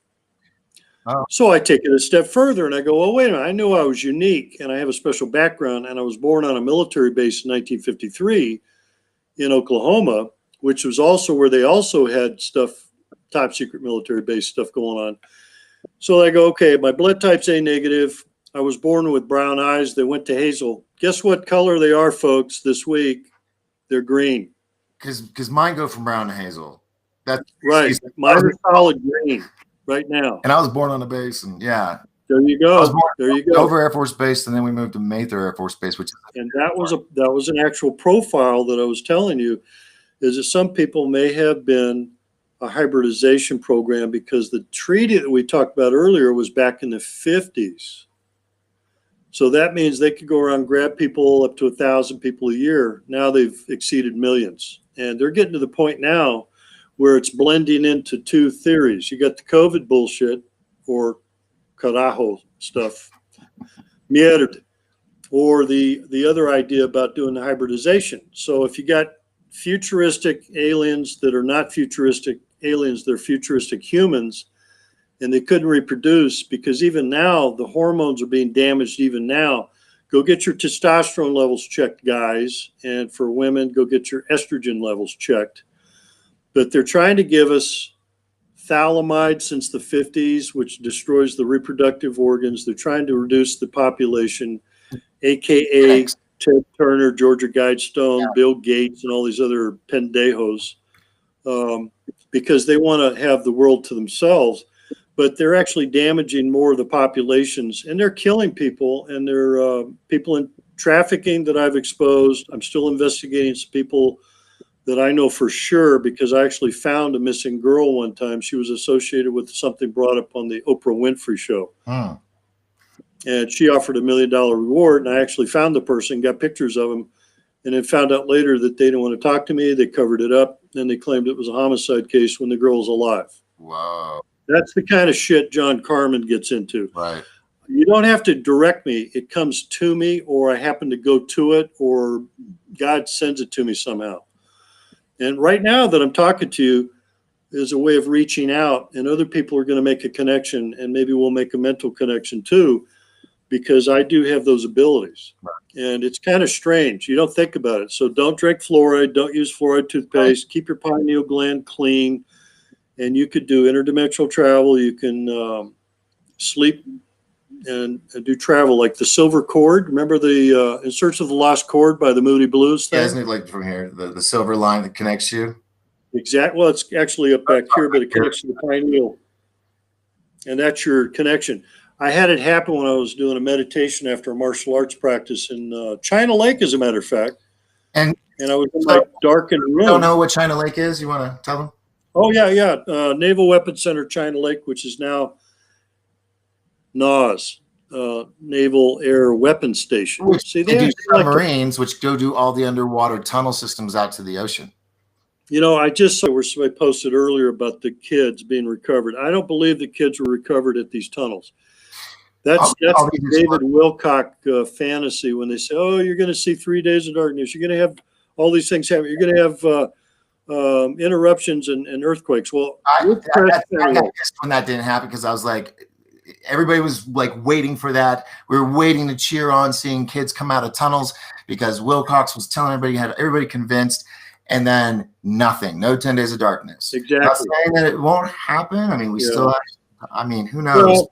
Oh. So I take it a step further and I go, well, wait a minute. I knew I was unique and I have a special background, and I was born on a military base in 1953 in Oklahoma, which was also where they also had stuff, top secret military base stuff going on. So I go, okay, my blood type's A negative. I was born with brown eyes. They went to hazel. Guess what color they are, folks, this week? They're green. Because mine go from brown to hazel. That's right. Mine are solid green right now. And I was born on a base, and yeah. There you go. There you go. Dover Air Force Base, and then we moved to Mather Air Force Base, which and that was an actual profile that I was telling you, is that some people may have been a hybridization program, because the treaty that we talked about earlier was back in the 50s. So that means they could go around and grab people up to 1,000 people a year. Now they've exceeded millions. And they're getting to the point now where it's blending into two theories. You got the COVID bullshit, or carajo stuff, Merritt, or the other idea about doing the hybridization. So if you got futuristic aliens that are not futuristic aliens, they're futuristic humans, and they couldn't reproduce because even now the hormones are being damaged. Even now, go get your testosterone levels checked, guys, and for women, go get your estrogen levels checked. But they're trying to give us thalidomide since the 50s, which destroys the reproductive organs. They're trying to reduce the population, aka Ted Turner, Georgia Guidestone, Bill Gates, and all these other pendejos, because they want to have the world to themselves. But they're actually damaging more of the populations, and they're killing people, and they're people in trafficking that I've exposed. I'm still investigating some people that I know for sure, because I actually found a missing girl one time. She was associated with something brought up on the Oprah Winfrey show. And she offered $1 million reward, and I actually found the person, got pictures of him, and then found out later that they didn't want to talk to me. They covered it up, and they claimed it was a homicide case when the girl was alive. Wow. That's the kind of shit John Carmen gets into. Right. You don't have to direct me. It comes to me, or I happen to go to it, or God sends it to me somehow. And right now that I'm talking to you is a way of reaching out, and other people are going to make a connection, and maybe we'll make a mental connection too, because I do have those abilities. Right. And it's kind of strange. You don't think about it. So don't drink fluoride. Don't use fluoride toothpaste. Right. Keep your pineal gland clean. And you could do interdimensional travel. You can sleep and do travel, like the Silver Cord. Remember the In Search of the Lost Cord by the Moody Blues thing? Yeah, isn't it like from here, the silver line that connects you? Exactly. Well, it's actually up back here, but it connects to the pineal. And that's your connection. I had it happen when I was doing a meditation after a martial arts practice in China Lake, as a matter of fact. And I was in my darkened room. Don't know what China Lake is? You want to tell them? Oh, yeah. Naval Weapons Center, China Lake, which is now NAWS, Naval Air Weapons Station. See, they do submarines, which go do all the underwater tunnel systems out to the ocean. You know, I just saw where somebody posted earlier about the kids being recovered. I don't believe the kids were recovered at these tunnels. That's the David Wilcock fantasy when they say, oh, you're going to see 3 days of darkness. You're going to have all these things happen. You're going to have interruptions and earthquakes. Well, I got pissed when that didn't happen, because I was like, everybody was like waiting for that. We were waiting to cheer on seeing kids come out of tunnels, because Wilcox was telling everybody, had everybody convinced, and then nothing. No 10 days of darkness. Exactly. Not saying that it won't happen. I mean, we still have, I mean, who knows? Well,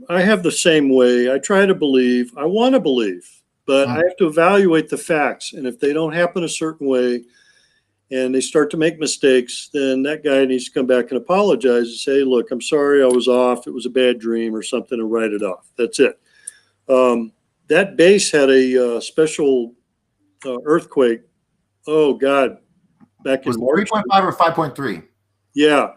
I have the same way. I try to believe. I want to believe, but I have to evaluate the facts. And if they don't happen a certain way, and they start to make mistakes, then that guy needs to come back and apologize and say, look, I'm sorry, I was off. It was a bad dream or something, and write it off. That's it. That base had a special earthquake. Oh, God. Back in March. 3.5 or 5.3? Yeah.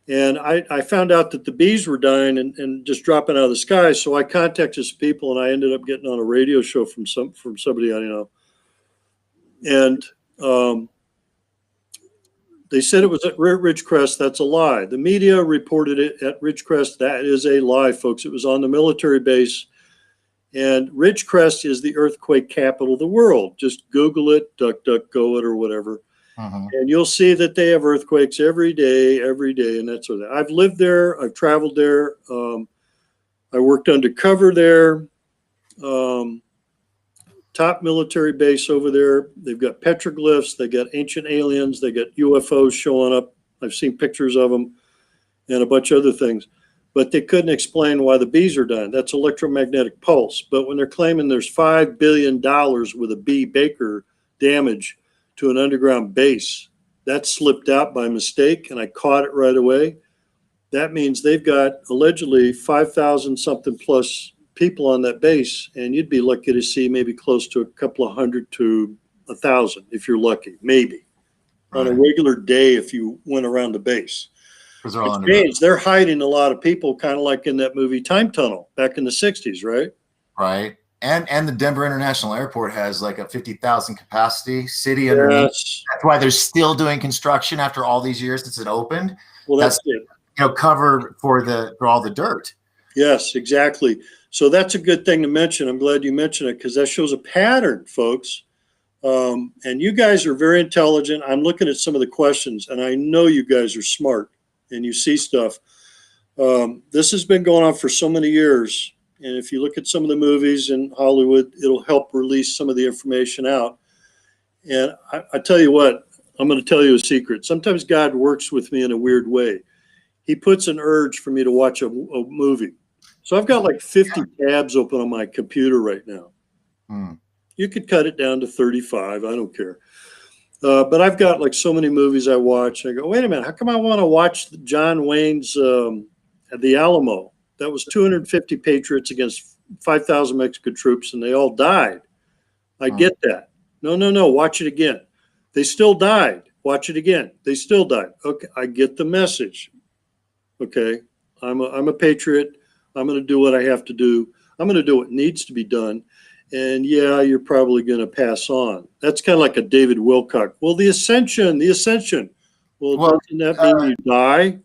And I found out that the bees were dying and just dropping out of the sky. So I contacted some people, and I ended up getting on a radio show from somebody I know. And they said it was at Ridgecrest. That's a lie. The media reported it at Ridgecrest. That is a lie, folks. It was on the military base. And Ridgecrest is the earthquake capital of the world. Just Google it, DuckDuckGo it, or whatever. Mhm. And you'll see that they have earthquakes every day, and that sort of thing. I've lived there. I've traveled there. I worked undercover there. Um, Top military base over there. They've got petroglyphs. They got ancient aliens. They got UFOs showing up. I've seen pictures of them and a bunch of other things. But they couldn't explain why the bees are dying. That's electromagnetic pulse. But when they're claiming there's $5 billion with a B Baker damage to an underground base, that slipped out by mistake, and I caught it right away. That means they've got allegedly 5,000 something plus people on that base, and you'd be lucky to see maybe close to a couple of hundred to 1,000 if you're lucky, maybe on a regular day if you went around the base. Because they're all Which underground. means they're hiding a lot of people, kind of like in that movie Time Tunnel back in the 60s, right? Right. And the Denver International Airport has like a 50,000 capacity city underneath. Yes. That's why they're still doing construction after all these years since it opened. Well, that's it. Cover for all the dirt. Yes, exactly. So that's a good thing to mention. I'm glad you mentioned it because that shows a pattern, folks. And you guys are very intelligent. I'm looking at some of the questions, and I know you guys are smart and you see stuff. This has been going on for so many years. And if you look at some of the movies in Hollywood, it'll help release some of the information out. And I tell you what, I'm going to tell you a secret. Sometimes God works with me in a weird way. He puts an urge for me to watch a movie. So I've got like 50 tabs open on my computer right now. You could cut it down to 35. I don't care. But I've got like so many movies I watch. I go, wait a minute, how come I want to watch John Wayne's The Alamo? That was 250 Patriots against 5,000 Mexican troops, and they all died. I get that. No, watch it again. They still died. Watch it again. They still died. Okay, I get the message. Okay, I'm a patriot. I'm going to do what I have to do. I'm going to do what needs to be done. And yeah, you're probably going to pass on. That's kind of like a David Wilcock. Well, the ascension. Well, doesn't that mean you die?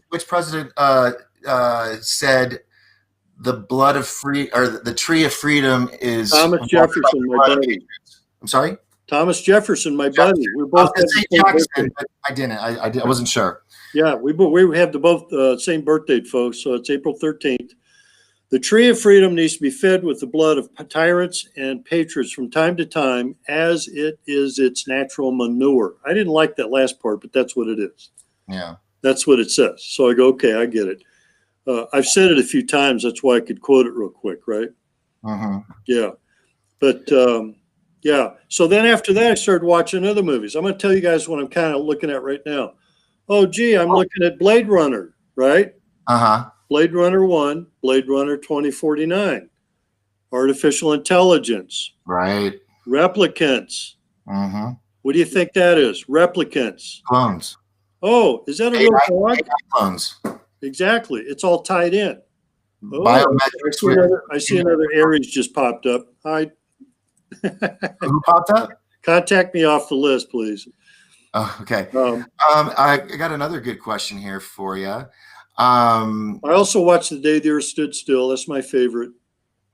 Which president said the blood of free or the tree of freedom is Thomas Jefferson, my buddy. I'm sorry? Thomas Jefferson, my buddy. We both I was say Jackson, but I didn't. I wasn't sure. Yeah, we have the both same birth date, folks. So it's April 13th. The tree of freedom needs to be fed with the blood of tyrants and patriots from time to time, as it is its natural manure. I didn't like that last part, but that's what it is. Yeah. That's what it says. So I go, okay, I get it. I've said it a few times. That's why I could quote it real quick, right? Yeah. But yeah. So then after that, I started watching other movies. I'm going to tell you guys what I'm kind of looking at right now. Oh, gee, I'm looking at Blade Runner, right? Blade Runner 1, Blade Runner 2049, artificial intelligence. Right. Replicants. What do you think that is? Replicants. Clones. Oh, is that a real dog? Clones. Exactly. It's all tied in. Oh, Biometrics. I see another Aries just popped up. Hi. Who popped up? Contact me off the list, please. Oh, okay. I got another good question here for you. I also watched The Day the Earth Stood Still. That's my favorite.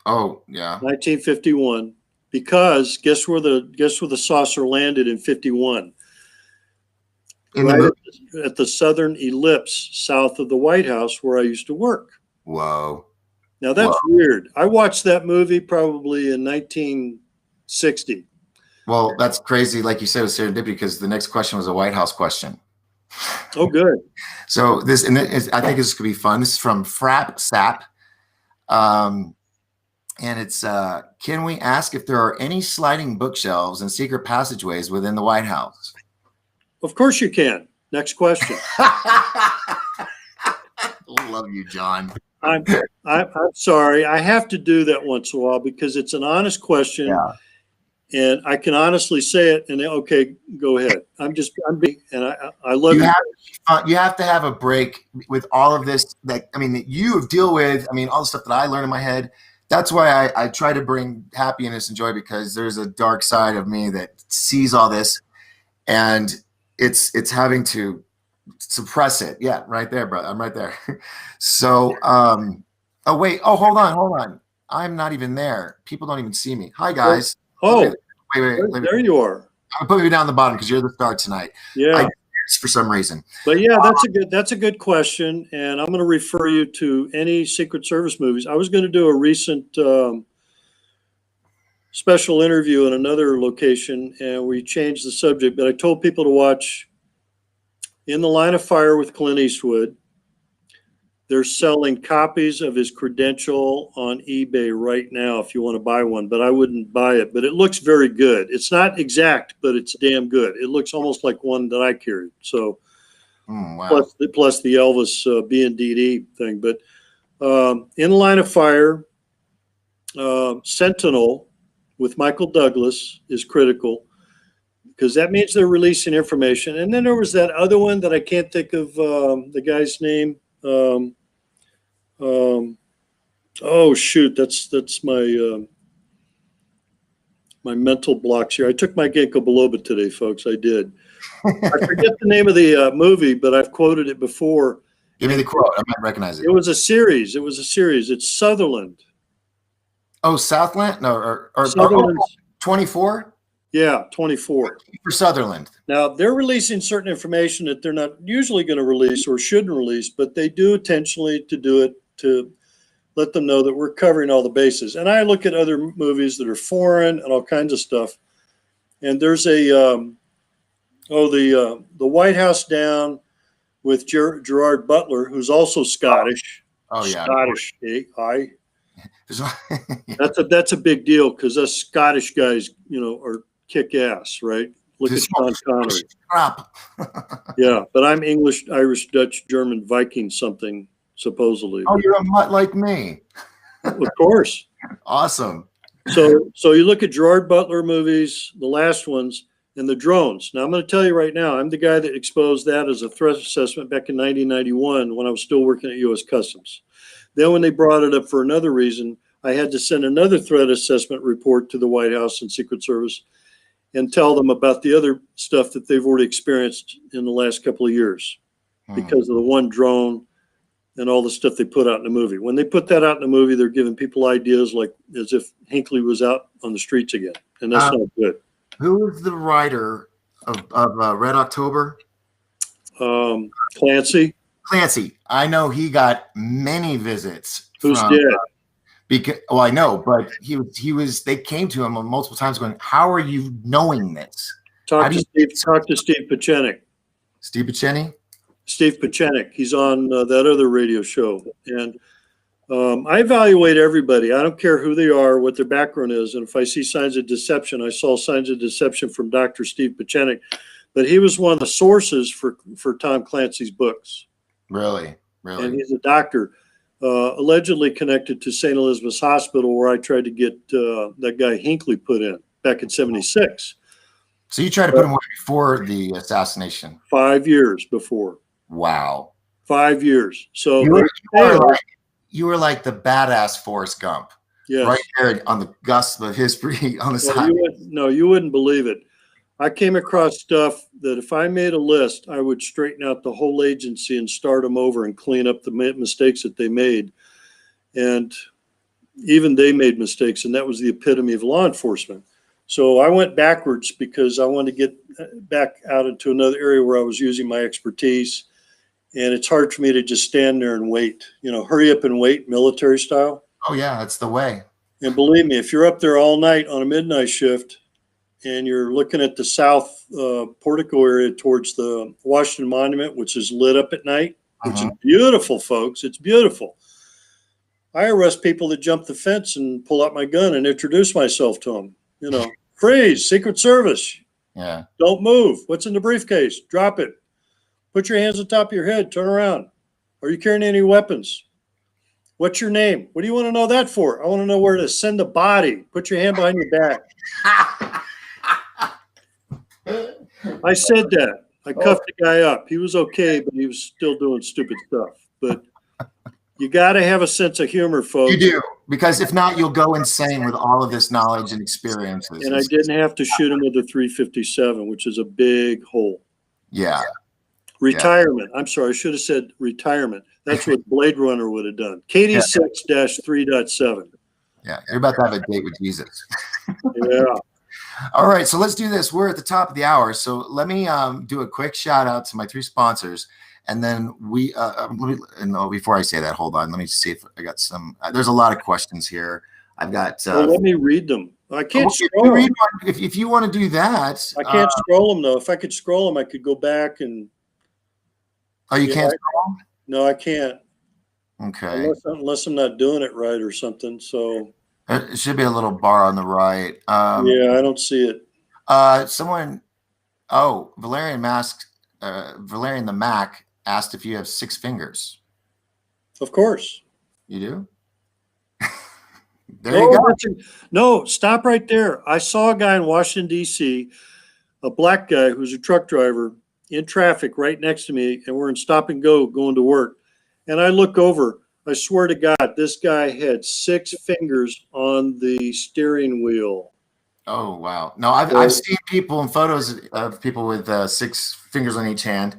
Oh, yeah. 1951. Because guess where the saucer landed in 51? Right at the southern ellipse south of the White House where I used to work. Whoa. Now that's weird. I watched that movie probably in 1960. Well, that's crazy. Like you said, it was serendipity because the next question was a White House question. Oh, good. So I think this could be fun. This is from Frap Sap. And it's, can we ask if there are any sliding bookshelves and secret passageways within the White House? Of course you can. Next question. Love you, John. I'm sorry. I have to do that once in a while because it's an honest question. Yeah. And I can honestly say it. And okay, go ahead. I'm being, and I love you. You have to have a break with all of this that you deal with. All the stuff that I learn in my head. That's why I try to bring happiness and joy because there's a dark side of me that sees all this, and it's having to suppress it. Yeah, right there, bro. I'm right there. So, oh wait, hold on. I'm not even there. People don't even see me. Hi guys. Oh, okay. Wait. There you are. I'll put you down the bottom because you're the star tonight. Yeah. For some reason. But yeah, that's a good question, and I'm going to refer you to any Secret Service movies. I was going to do a recent special interview in another location, and we changed the subject. But I told people to watch In the Line of Fire with Clint Eastwood. They're selling copies of his credential on eBay right now if you want to buy one, but I wouldn't buy it. But it looks very good. It's not exact, but it's damn good. It looks almost like one that I carried. So wow. plus the Elvis B&DD thing. But In the Line of Fire, Sentinel with Michael Douglas is critical because that means they're releasing information. And then there was that other one that I can't think of the guy's name. Oh shoot, that's my my mental blocks here. I took my ginkgo biloba today, folks. I did. I forget the name of the movie, but I've quoted it before. Give me the quote. I might recognize it. It was a series. It's Sutherland. Oh, Southland? No, or Sutherland. 24? Yeah, 24. For Sutherland. Now, they're releasing certain information that they're not usually going to release or shouldn't release, but they do intentionally to do it to let them know that we're covering all the bases. And I look at other movies that are foreign and all kinds of stuff. And there's a, the White House Down with Gerard Butler, who's also Scottish. Oh, yeah. Scottish, aye. That's a big deal because us Scottish guys, are kick ass, right? Look at Sean Connery. Yeah, but I'm English, Irish, Dutch, German, Viking, something supposedly. Oh, you're a mutt like me. Of course. Awesome. So you look at Gerard Butler movies, the last ones, and the drones. Now I'm going to tell you right now, I'm the guy that exposed that as a threat assessment back in 1991 when I was still working at U.S. Customs. Then when they brought it up for another reason, I had to send another threat assessment report to the White House and Secret Service and tell them about the other stuff that they've already experienced in the last couple of years because of the one drone and all the stuff they put out in the movie. When they put that out in the movie, they're giving people ideas like as if Hinckley was out on the streets again, and that's not good. Who is the writer of Red October? Clancy. Clancy. I know he got many visits. Who's dead? Because I know, but he was. They came to him multiple times, going, "How are you knowing this?" Talk to Steve Pachenik. Steve Pachenik. Steve Pachenik. He's on that other radio show, and I evaluate everybody. I don't care who they are, what their background is, and if I see signs of deception, I saw signs of deception from Dr. Steve Pachenik, but he was one of the sources for Tom Clancy's books. Really. And he's a doctor. Allegedly connected to St. Elizabeth's Hospital, where I tried to get that guy Hinckley put in back in '76. So you tried to put him away before the assassination? 5 years before. Wow. 5 years. So you were like the badass Forrest Gump. Yes. Right there on the cusp of history on the side. You wouldn't believe it. I came across stuff that if I made a list, I would straighten out the whole agency and start them over and clean up the mistakes that they made. And even they made mistakes, and that was the epitome of law enforcement. So I went backwards because I wanted to get back out into another area where I was using my expertise. And it's hard for me to just stand there and wait, hurry up and wait, military style. Oh, yeah, that's the way. And believe me, if you're up there all night on a midnight shift, and you're looking at the south portico area towards the Washington Monument, which is lit up at night, which is beautiful, folks. It's beautiful. I arrest people that jump the fence and pull out my gun and introduce myself to them. Freeze, Secret Service. Yeah. Don't move. What's in the briefcase? Drop it. Put your hands on top of your head. Turn around. Are you carrying any weapons? What's your name? What do you want to know that for? I want to know where to send the body. Put your hand behind your back. I said that. I cuffed the guy up. He was okay, but he was still doing stupid stuff. But you got to have a sense of humor, folks. You do, because if not, you'll go insane with all of this knowledge and experiences. And I didn't have to shoot him with a 357, which is a big hole. Yeah. Retirement. Yeah. I'm sorry. I should have said retirement. That's what Blade Runner would have done. KD6-3.7. Yeah. You're about to have a date with Jesus. Yeah. All right, so let's do this. We're at the top of the hour, so let me do a quick shout out to my 3 sponsors, and then before I say that, hold on. Let me see if I got some. There's a lot of questions here. I've got. Well, let me read them. I can't if scroll. If you want to do that, I can't scroll them though. If I could scroll them, I could go back and. Oh, you can't scroll? No, I can't. Okay. Unless I'm not doing it right or something. So. It should be a little bar on the right. Yeah, I don't see it. Someone. Oh, Valerian the Mac asked if you have 6 fingers. Of course. You do? There you go. No, stop right there. I saw a guy in Washington, D.C., a black guy who's a truck driver in traffic right next to me, and we're in stop and go going to work. And I look over. I swear to God, this guy had 6 fingers on the steering wheel. Oh, wow. No, I've seen people in photos of people with 6 fingers on each hand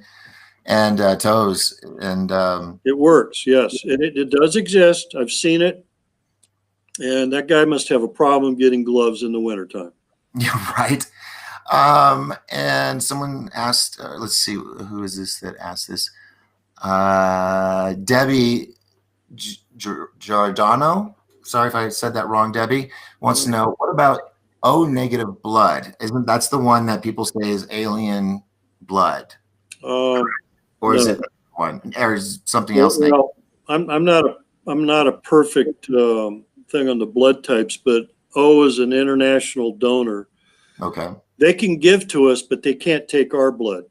and toes. And it works, yes. And it does exist. I've seen it. And that guy must have a problem getting gloves in the wintertime. You're right. And someone asked, let's see, who is this that asked this? Debbie Giordano. Sorry if I said that wrong. Debbie wants to know, what about O negative blood? Isn't that's the one that people say is alien blood? Or is it one? Or is something else? Well, I'm not a perfect thing on the blood types, but O is an international donor. Okay. They can give to us, but they can't take our blood.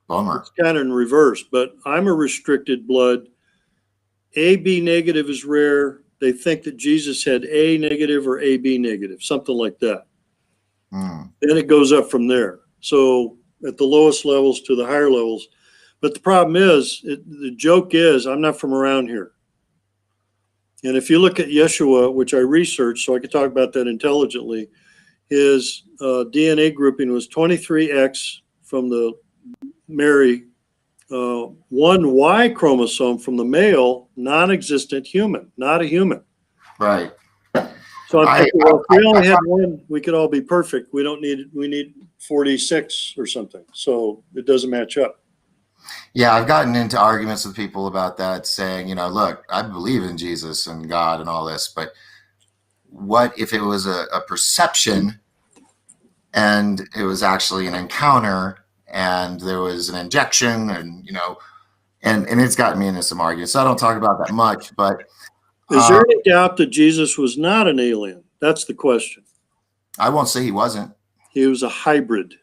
Bummer. It's kind of in reverse, but I'm a restricted blood. AB negative is rare. They think that Jesus had A negative or AB negative, something like that. Then it goes up from there. So at the lowest levels to the higher levels. But the problem is, the joke is, I'm not from around here. And if you look at Yeshua, which I researched so I could talk about that intelligently, his DNA grouping was 23X from the Mary, 1 Y chromosome from the male, non-existent human, not a human. Right. So I'm thinking, well, if we only had one, we could all be perfect. We need 46 or something. So it doesn't match up. Yeah, I've gotten into arguments with people about that, saying, look, I believe in Jesus and God and all this, but what if it was a perception and it was actually an encounter and there was an injection and it's gotten me into some arguments. So I don't talk about that much, but is there any doubt that Jesus was not an alien? That's the question. I won't say he wasn't. He was a hybrid.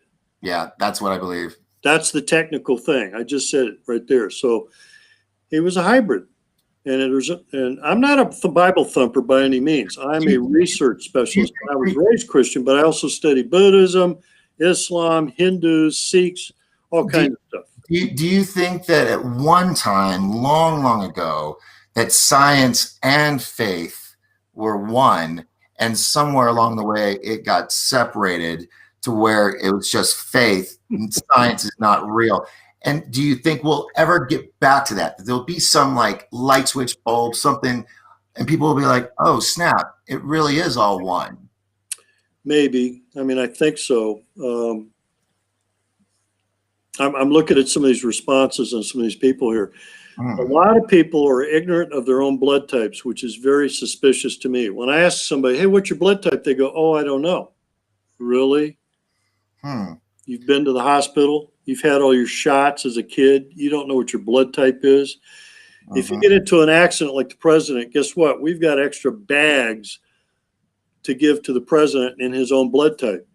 Yeah, that's what I believe. That's the technical thing. I just said it right there. So he was a hybrid. And I'm not a Bible thumper by any means. I'm a research specialist. I was raised Christian, but I also study Buddhism, Islam, Hindus, Sikhs, all kinds of stuff. Do you think that at one time, long, long ago, that science and faith were one, and somewhere along the way it got separated to where it was just faith and science is not real? And do you think we'll ever get back to that? There'll be some like light switch bulb, something, and people will be like, oh, snap, it really is all one. Maybe. I mean, I think so. I'm looking at some of these responses and some of these people here. A lot of people are ignorant of their own blood types, which is very suspicious to me. When I ask somebody, hey, what's your blood type? They go, oh, I don't know. Really? You've been to the hospital. You've had all your shots as a kid. You don't know what your blood type is. If you get into an accident like the president, guess what? We've got extra bags to give to the president in his own blood type.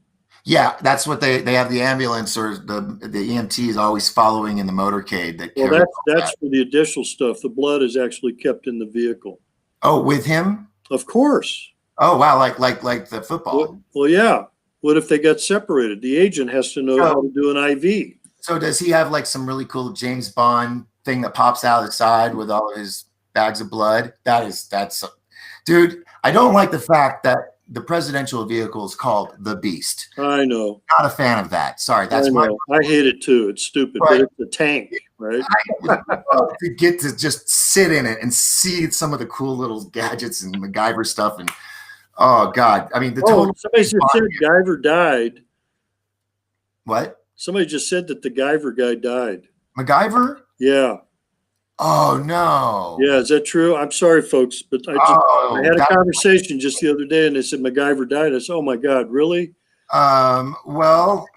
Yeah, that's what they have the ambulance or the EMT is always following in the motorcade. That's for the additional stuff. The blood is actually kept in the vehicle. Oh, with him? Of course. Oh, wow, like the football. Well, yeah. What if they got separated? The agent has to know how to do an IV. So does he have like some really cool James Bond thing that pops out of the side with all of his bags of blood? That's dude, I don't like the fact that the presidential vehicle is called the Beast. I know. Not a fan of that. Sorry, that's I hate it too. It's stupid, right. But it's a tank, right? To get to just sit in it and see some of the cool little gadgets and MacGyver stuff, and Oh God. I mean, the Oh, total. somebody just said Guyver died. What? Somebody just said that the Guyver guy died. MacGyver? Yeah. Oh no. Yeah, is that true? I'm sorry, folks, but I Oh, had a that. conversation just the other day, and they said MacGyver died. I said, "Oh my God, really?" Well,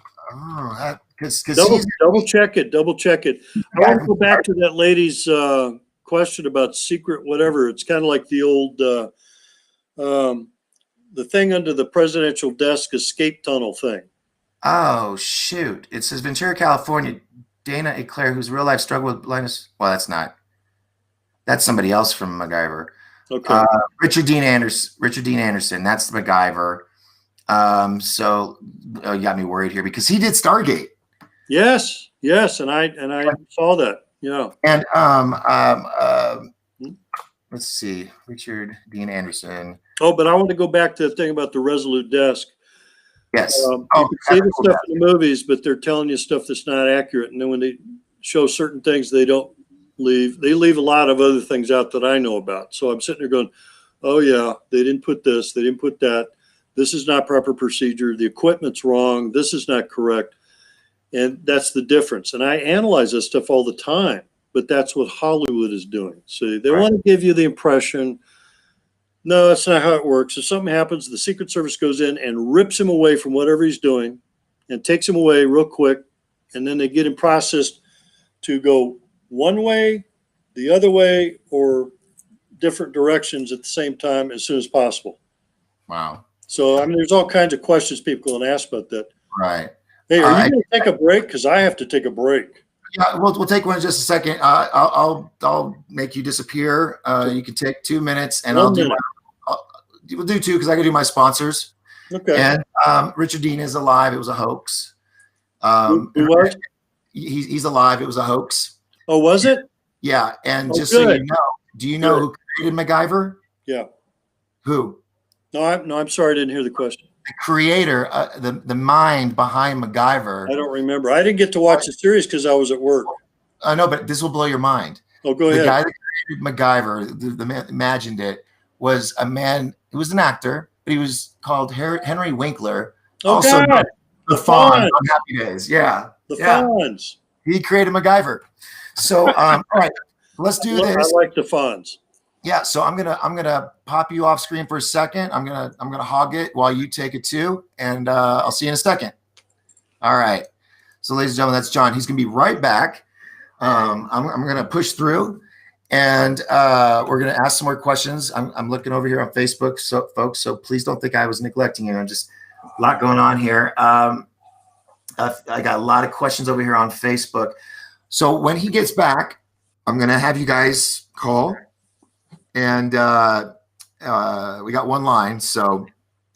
because he's Double check it. Double check it. the I guy want to from. go back to that lady's question about secret whatever. It's kind of like the old the thing under the presidential desk escape tunnel thing. Oh shoot! It says Ventura, California. Dana Eclair, whose real life struggle with blindness. Well, that's not. That's somebody else from MacGyver. Okay. Richard Dean Anderson. Richard Dean Anderson. That's the MacGyver. So you got me worried here because he did Stargate. Yes, yes, and I saw that. Yeah. And let's see, Richard Dean Anderson. Oh, but I want to go back to the thing about the Resolute desk. Yes. You can see the stuff in the movies, but they're telling you stuff that's not accurate. And then when they show certain things, they don't leave. They leave a lot of other things out that I know about. So I'm sitting there going, "Oh yeah, they didn't put this. They didn't put that. This is not proper procedure. The equipment's wrong. This is not correct." And that's the difference. And I analyze this stuff all the time, but that's what Hollywood is doing. So they want to give you the impression, no, that's not how it works. If something happens, the Secret Service goes in and rips him away from whatever he's doing and takes him away real quick. And then they get him processed to go one way, the other way, or different directions at the same time as soon as possible. Wow. So, I mean, there's all kinds of questions people can ask about that. Right. Hey, are you going to take a break? Because I have to take a break. Yeah, we'll take one in just a second. I'll make you disappear. You can take 2 minutes, and we'll do two because I got to do my sponsors. Okay. And Richard Dean is alive. It was a hoax. Who was? He's alive. It was a hoax. Oh, was it? Yeah. And just good. so you know, do you know who created MacGyver? Yeah. Who? No, I'm sorry. I didn't hear the question. The creator, the mind behind MacGyver. I don't remember. I didn't get to watch the series because I was at work. I know, but this will blow your mind. Oh, go ahead. The guy that created MacGyver, the man imagined it, was a man. He was an actor, but he was called Henry Winkler. Oh, also God. The Fonz on Happy Days. Yeah. The Fonz. He created MacGyver. So, all right, let's do this. I like the Fonz. Yeah, so I'm gonna pop you off screen for a second. I'm gonna hog it while you take it too, and I'll see you in a second. All right. So, ladies and gentlemen, that's John. He's gonna be right back. I'm gonna push through, and we're gonna ask some more questions. I'm looking over here on Facebook, so folks. So please don't think I was neglecting you. I'm just a lot going on here. I got a lot of questions over here on Facebook. So when he gets back, I'm gonna have you guys call. And we got one line. So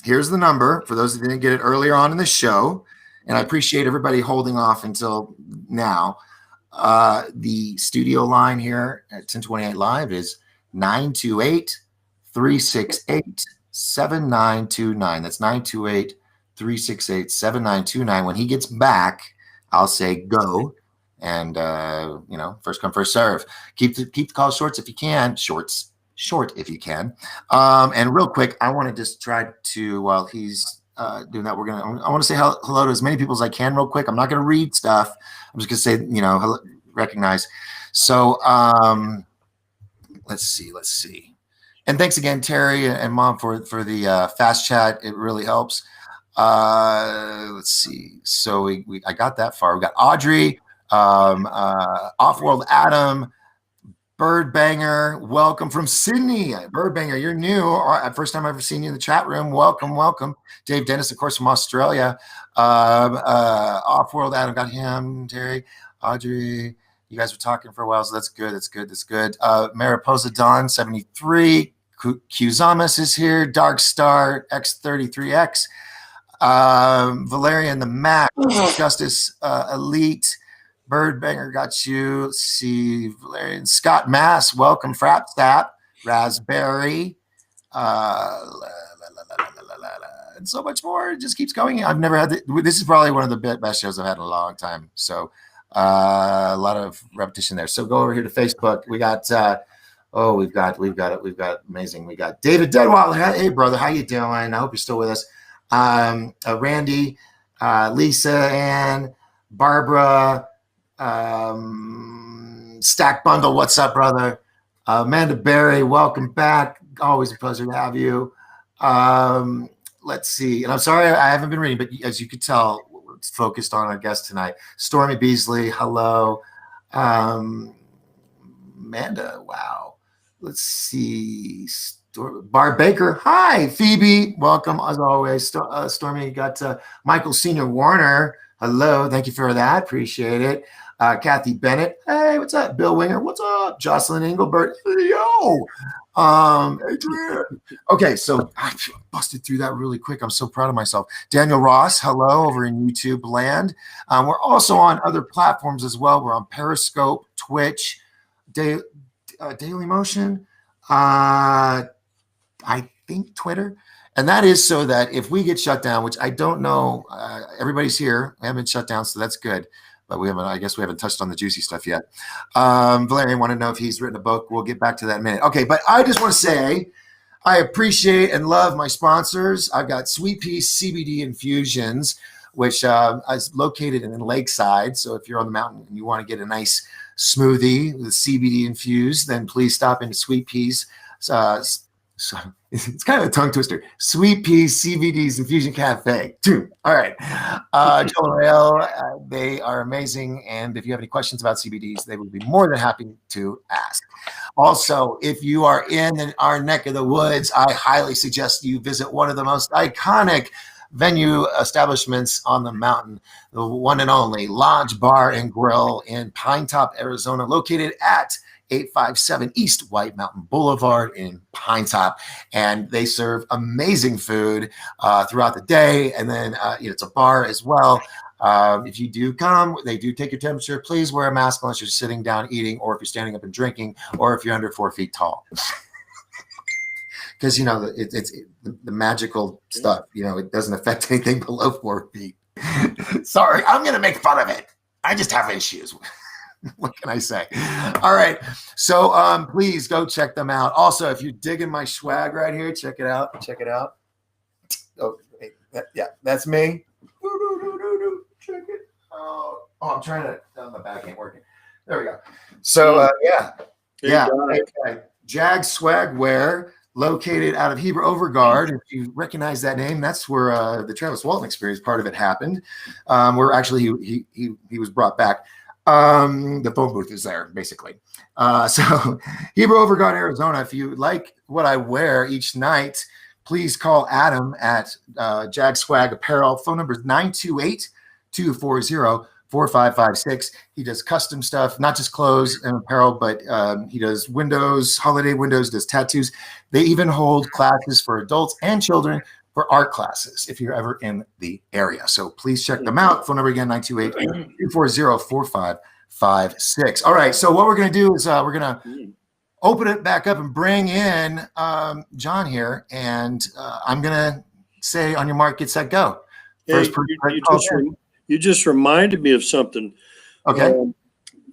here's the number for those that didn't get it earlier on in the show. And I appreciate everybody holding off until now. The studio line here at 1028 Live is 928-368-7929. That's 928-368-7929. When he gets back, I'll say go. And, first come, first serve. Keep the calls short if you can. Short if you can. And real quick, I want to just try to, while he's doing that, I want to say hello to as many people as I can real quick. I'm not going to read stuff. I'm just going to say, hello, recognize. So let's see. And thanks again, Terry and Mom, for the fast chat. It really helps. Let's see. So I got that far. We got Audrey, Off-World Adam, Byrd Banger, welcome from Sydney. Byrd Banger, you're new. First time I've ever seen you in the chat room. Welcome. Dave Dennis, of course, from Australia. Off-World Adam, got him. Terry, Audrey, you guys were talking for a while, so that's good. Mariposa Dawn 73. Qzamas is here. Dark Star X33X. Valerian the Mac. Justice Elite. Byrd Banger got you. Let's see, Valerian. Scott Mass, welcome. Frap Stap, Raspberry, and so much more. It just keeps going. I've never had this is probably one of the best shows I've had in a long time. So a lot of repetition there. So go over here to Facebook. We got Oh, we've got amazing. We got David Deadwall. Hey, brother, how you doing? I hope you're still with us. Randy, Lisa, Ann, Barbara, Stack Bundle. What's up, brother? Amanda Berry, welcome back. Always a pleasure to have you. Let's see. And I'm sorry I haven't been reading, but as you could tell, it's focused on our guest tonight. Stormy Beasley, hello. Amanda, wow. Let's see. Barb Baker, hi. Phoebe, welcome as always. Stormy, you got Michael Senior Warner, hello. Thank you for that. Appreciate it. Kathy Bennett, hey, what's up? Bill Winger, what's up? Jocelyn Engelbert, yo. Adrian. Okay, so I busted through that really quick. I'm so proud of myself. Daniel Ross, hello, over in YouTube land. We're also on other platforms as well. We're on Periscope, Twitch, Daily Motion, I think Twitter. And that is so that if we get shut down, which I don't know, everybody's here. We haven't been shut down, so that's good. But I guess we haven't touched on the juicy stuff yet. Valerian wanted to know if he's written a book. We'll get back to that in a minute. Okay, but I just want to say I appreciate and love my sponsors. I've got Sweet Peace CBD Infusions, which is located in Lakeside. So if you're on the mountain and you want to get a nice smoothie with CBD infused, then please stop into Sweet Peace. So it's kind of a tongue twister. Sweet Peace CBD's Infusion Cafe. All right. Joel and Rael, they are amazing. And if you have any questions about CBDs, they would be more than happy to ask. Also, if you are in our neck of the woods, I highly suggest you visit one of the most iconic venue establishments on the mountain, the one and only Lodge Bar and Grill in Pine Top, Arizona, located at 857 East White Mountain Boulevard in Pine Top. And they serve amazing food throughout the day. And then it's a bar as well. If you do come, they do take your temperature. Please wear a mask unless you're sitting down eating, or if you're standing up and drinking, or if you're under 4 feet tall. Because, it's the magical stuff, it doesn't affect anything below 4 feet. Sorry, I'm going to make fun of it. I just have issues. What can I say? All right. So please go check them out. Also, if you're digging my swag right here, check it out. Check it out. Oh, yeah, that's me. Check it out. Oh, I'm trying to, my back ain't working. There we go. So, yeah. Okay. Jag Swag Wear, located out of Heber Overguard. If you recognize that name, that's where the Travis Walton Experience part of it happened. Where actually he was brought back. The phone booth is there, basically. So Heber Overguard, Arizona. If you like what I wear each night, please call Adam at Jag Swag Apparel. Phone number is 928-240-4556. He does custom stuff, not just clothes and apparel, but he does windows, holiday windows, does tattoos. They even hold classes for adults and children for art classes if you're ever in the area. So please check them out. Phone number again, 928-240-4556. All right, so what we're going to do is we're going to open it back up and bring in John here, and I'm going to say on your mark, get set, go. Hey, you just reminded me of something. Okay.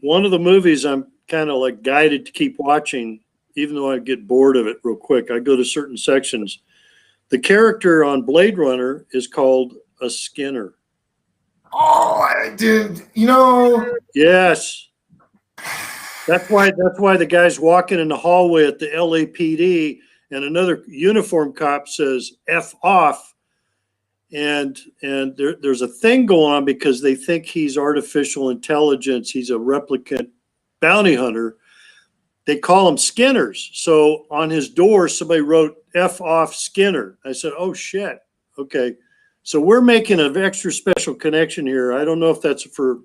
One of the movies I'm kind of like guided to keep watching, even though I get bored of it real quick. I go to certain sections. The character on Blade Runner is called a Skinner. Oh, I did. Yes. That's why the guy's walking in the hallway at the LAPD, and another uniform cop says "F off," and there's a thing going on because they think he's artificial intelligence. He's a replicant bounty hunter. They call him Skinners. So on his door, somebody wrote F off Skinner. I said, oh, shit. Okay. So we're making an extra special connection here. I don't know if that's for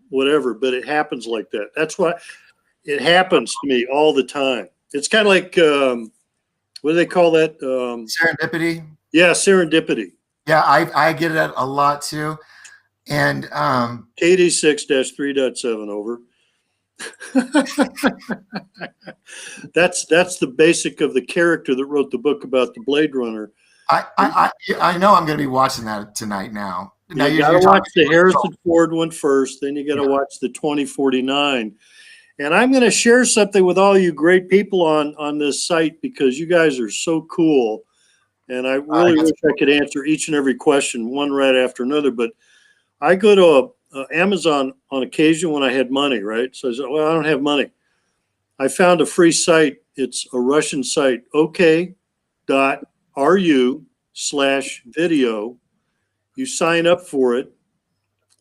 whatever, but it happens like that. That's why it happens to me all the time. It's kind of like, what do they call that? Serendipity. Yeah, serendipity. Yeah, I get it a lot too. And KD 6-3.7 over. That's the basic of the character that wrote the book about the Blade Runner. I know I'm going to be watching that tonight. Now you got to watch the Harrison Ford one first, then you got to watch the 2049, And I'm going to share something with all you great people on this site because you guys are so cool. And I really wish I could answer each and every question one right after another. But I go to Amazon on occasion when I had money, right? So I said, well, I don't have money. I found a free site. It's a Russian site, ok.ru/video. You sign up for it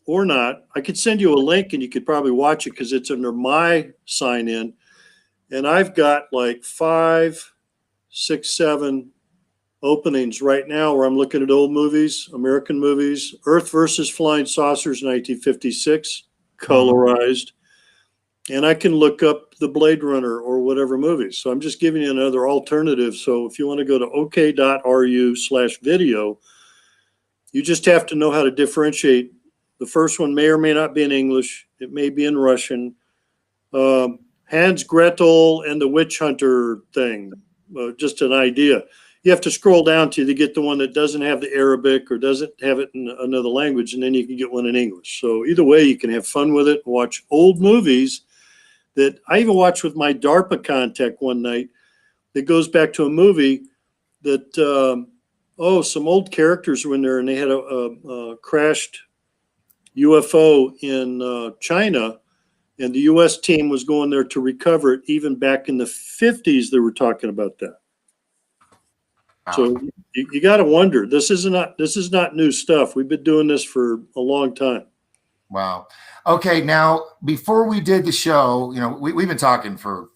or not. I could send you a link and you could probably watch it because it's under my sign in. And I've got like 5, 6, 7 openings right now where I'm looking at old movies, American movies, Earth versus Flying Saucers, 1956, colorized. And I can look up the Blade Runner or whatever movies. So I'm just giving you another alternative. So if you want to go to ok.ru/video, you just have to know how to differentiate. The first one may or may not be in English. It may be in Russian. Hans Gretel and the Witch Hunter thing, just an idea. You have to scroll down to get the one that doesn't have the Arabic or doesn't have it in another language, and then you can get one in English. So either way, you can have fun with it and watch old movies that I even watched with my DARPA contact one night that goes back to a movie that, some old characters were in there and they had a crashed UFO in China, and the U.S. team was going there to recover it. Even back in the 50s, they were talking about that. Wow. So you got to wonder. This is not new stuff. We've been doing this for a long time. Wow. Okay. Now, before we did the show, we've been talking for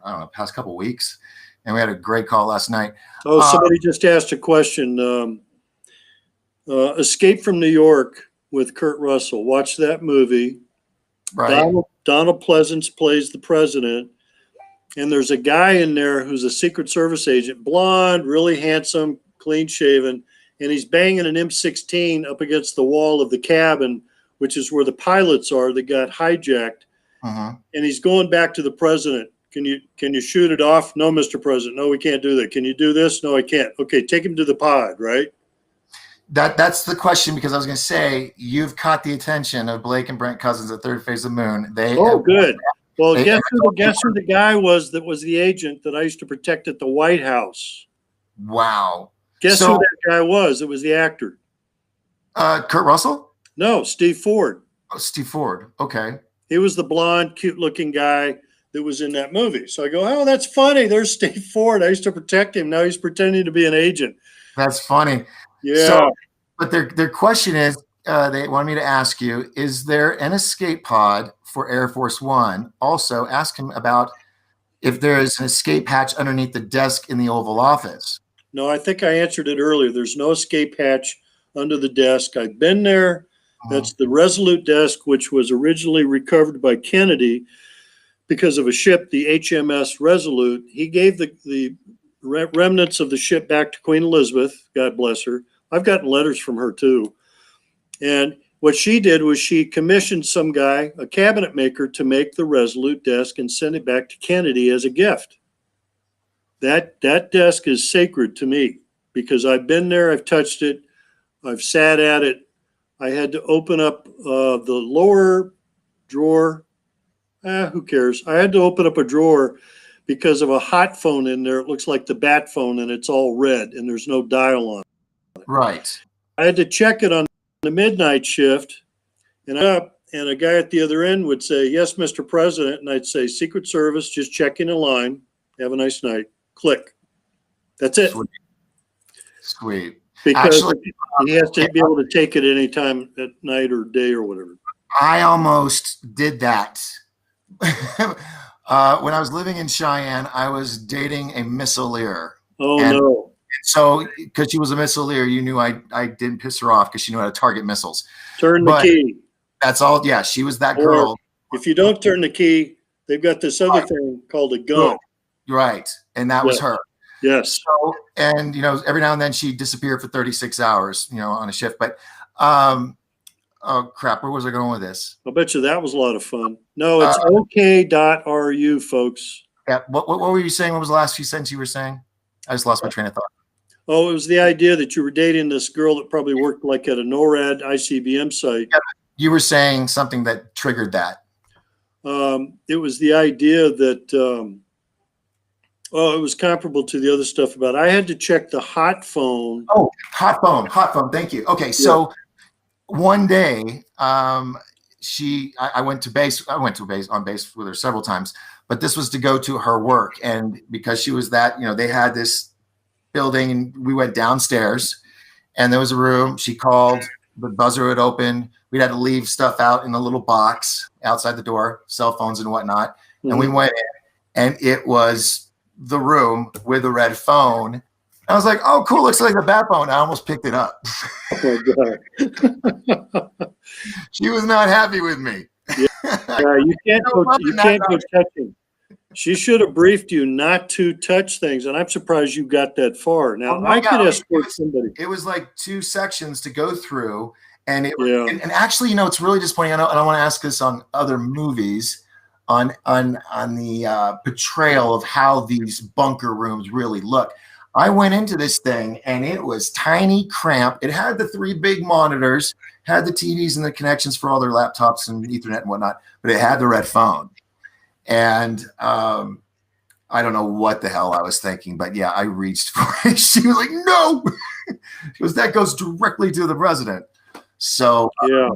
I don't know, past couple of weeks, and we had a great call last night. Oh, somebody just asked a question. Escape from New York with Kurt Russell. Watch that movie. Right. Donald Pleasance plays the president, and there's a guy in there who's a Secret Service agent, blonde, really handsome, clean shaven, and he's banging an M16 up against the wall of the cabin, which is where the pilots are that got hijacked. And he's going back to the president. Can you shoot it off? No, Mr. President. No, we can't do that. Can you do this? No, I can't. Okay, take him to the pod, right? That's the question, because I was going to say, you've caught the attention of Blake and Brent Cousins at Third Phase of the Moon. Good. Well, guess who the guy was that was the agent that I used to protect at the White House? Wow. Guess who that guy was? It was the actor. Kurt Russell? No, Steve Ford. Oh, Steve Ford. Okay. He was the blonde, cute-looking guy that was in that movie. So I go, oh, that's funny. There's Steve Ford. I used to protect him. Now he's pretending to be an agent. That's funny. Yeah. So, but their question is, they want me to ask you, is there an escape pod for Air Force One? Also, ask him about if there is an escape hatch underneath the desk in the Oval Office. No, I think I answered it earlier. There's no escape hatch under the desk. I've been there. That's the Resolute desk, which was originally recovered by Kennedy because of a ship, the HMS Resolute. He gave the remnants of the ship back to Queen Elizabeth, God bless her. I've gotten letters from her too. And what she did was she commissioned some guy, a cabinet maker, to make the Resolute desk and send it back to Kennedy as a gift. That desk is sacred to me because I've been there, I've touched it, I've sat at it. I had to open up the lower drawer. Who cares? I had to open up a drawer because of a hot phone in there. It looks like the bat phone and it's all red and there's no dial on it. Right. I had to check it on the midnight shift, and a guy at the other end would say, yes, Mr. President. And I'd say, Secret Service, just checking in line. Have a nice night. Click. That's it. Sweet. Because he has to be able to take it any time at night or day or whatever. I almost did that. When I was living in Cheyenne, I was dating a missileer. Oh, no. So, because she was a missileer, you knew I didn't piss her off because she knew how to target missiles. Turn the key. That's all. Yeah, she was that girl. If you don't turn the key, they've got this other thing called a gun. Right. And that was her. Yes. So, and, every now and then she'd disappear for 36 hours, on a shift. But, oh, crap. Where was I going with this? I'll bet you that was a lot of fun. No, it's ok.ru, folks. Yeah. What were you saying? What was the last few sentences you were saying? I just lost my train of thought. Oh, it was the idea that you were dating this girl that probably worked like at a NORAD ICBM site. Yeah, you were saying something that triggered that. It was the idea that, it was comparable to the other stuff about I had to check the hot phone. Oh, hot phone, hot phone. Thank you. Okay, Yeah. so one day, I went to base. I went to base on base with her several times, but this was to go to her work, and because she was that, they had this building, and we went downstairs, and there was a room. She called, the buzzer would open. We'd had to leave stuff out in a little box outside the door, cell phones and whatnot, and we went in, and it was the room with the red phone. I was like, "Oh, cool! Looks like the bat phone." I almost picked it up. Oh my God. She was not happy with me. Yeah, you can't go touching. She should have briefed you not to touch things, and I'm surprised you got that far. Now, I could escort somebody. It was like 2 sections to go through, and Yeah. and actually, it's really disappointing. I don't want to ask this on other movies, on the portrayal of how these bunker rooms really look. I went into this thing, and it was tiny, cramped. It had the 3 big monitors, had the TVs and the connections for all their laptops and Ethernet and whatnot, but it had the red phone. And I don't know what the hell I was thinking, but yeah, I reached for it. She was like, "No," because that goes directly to the president. So yeah,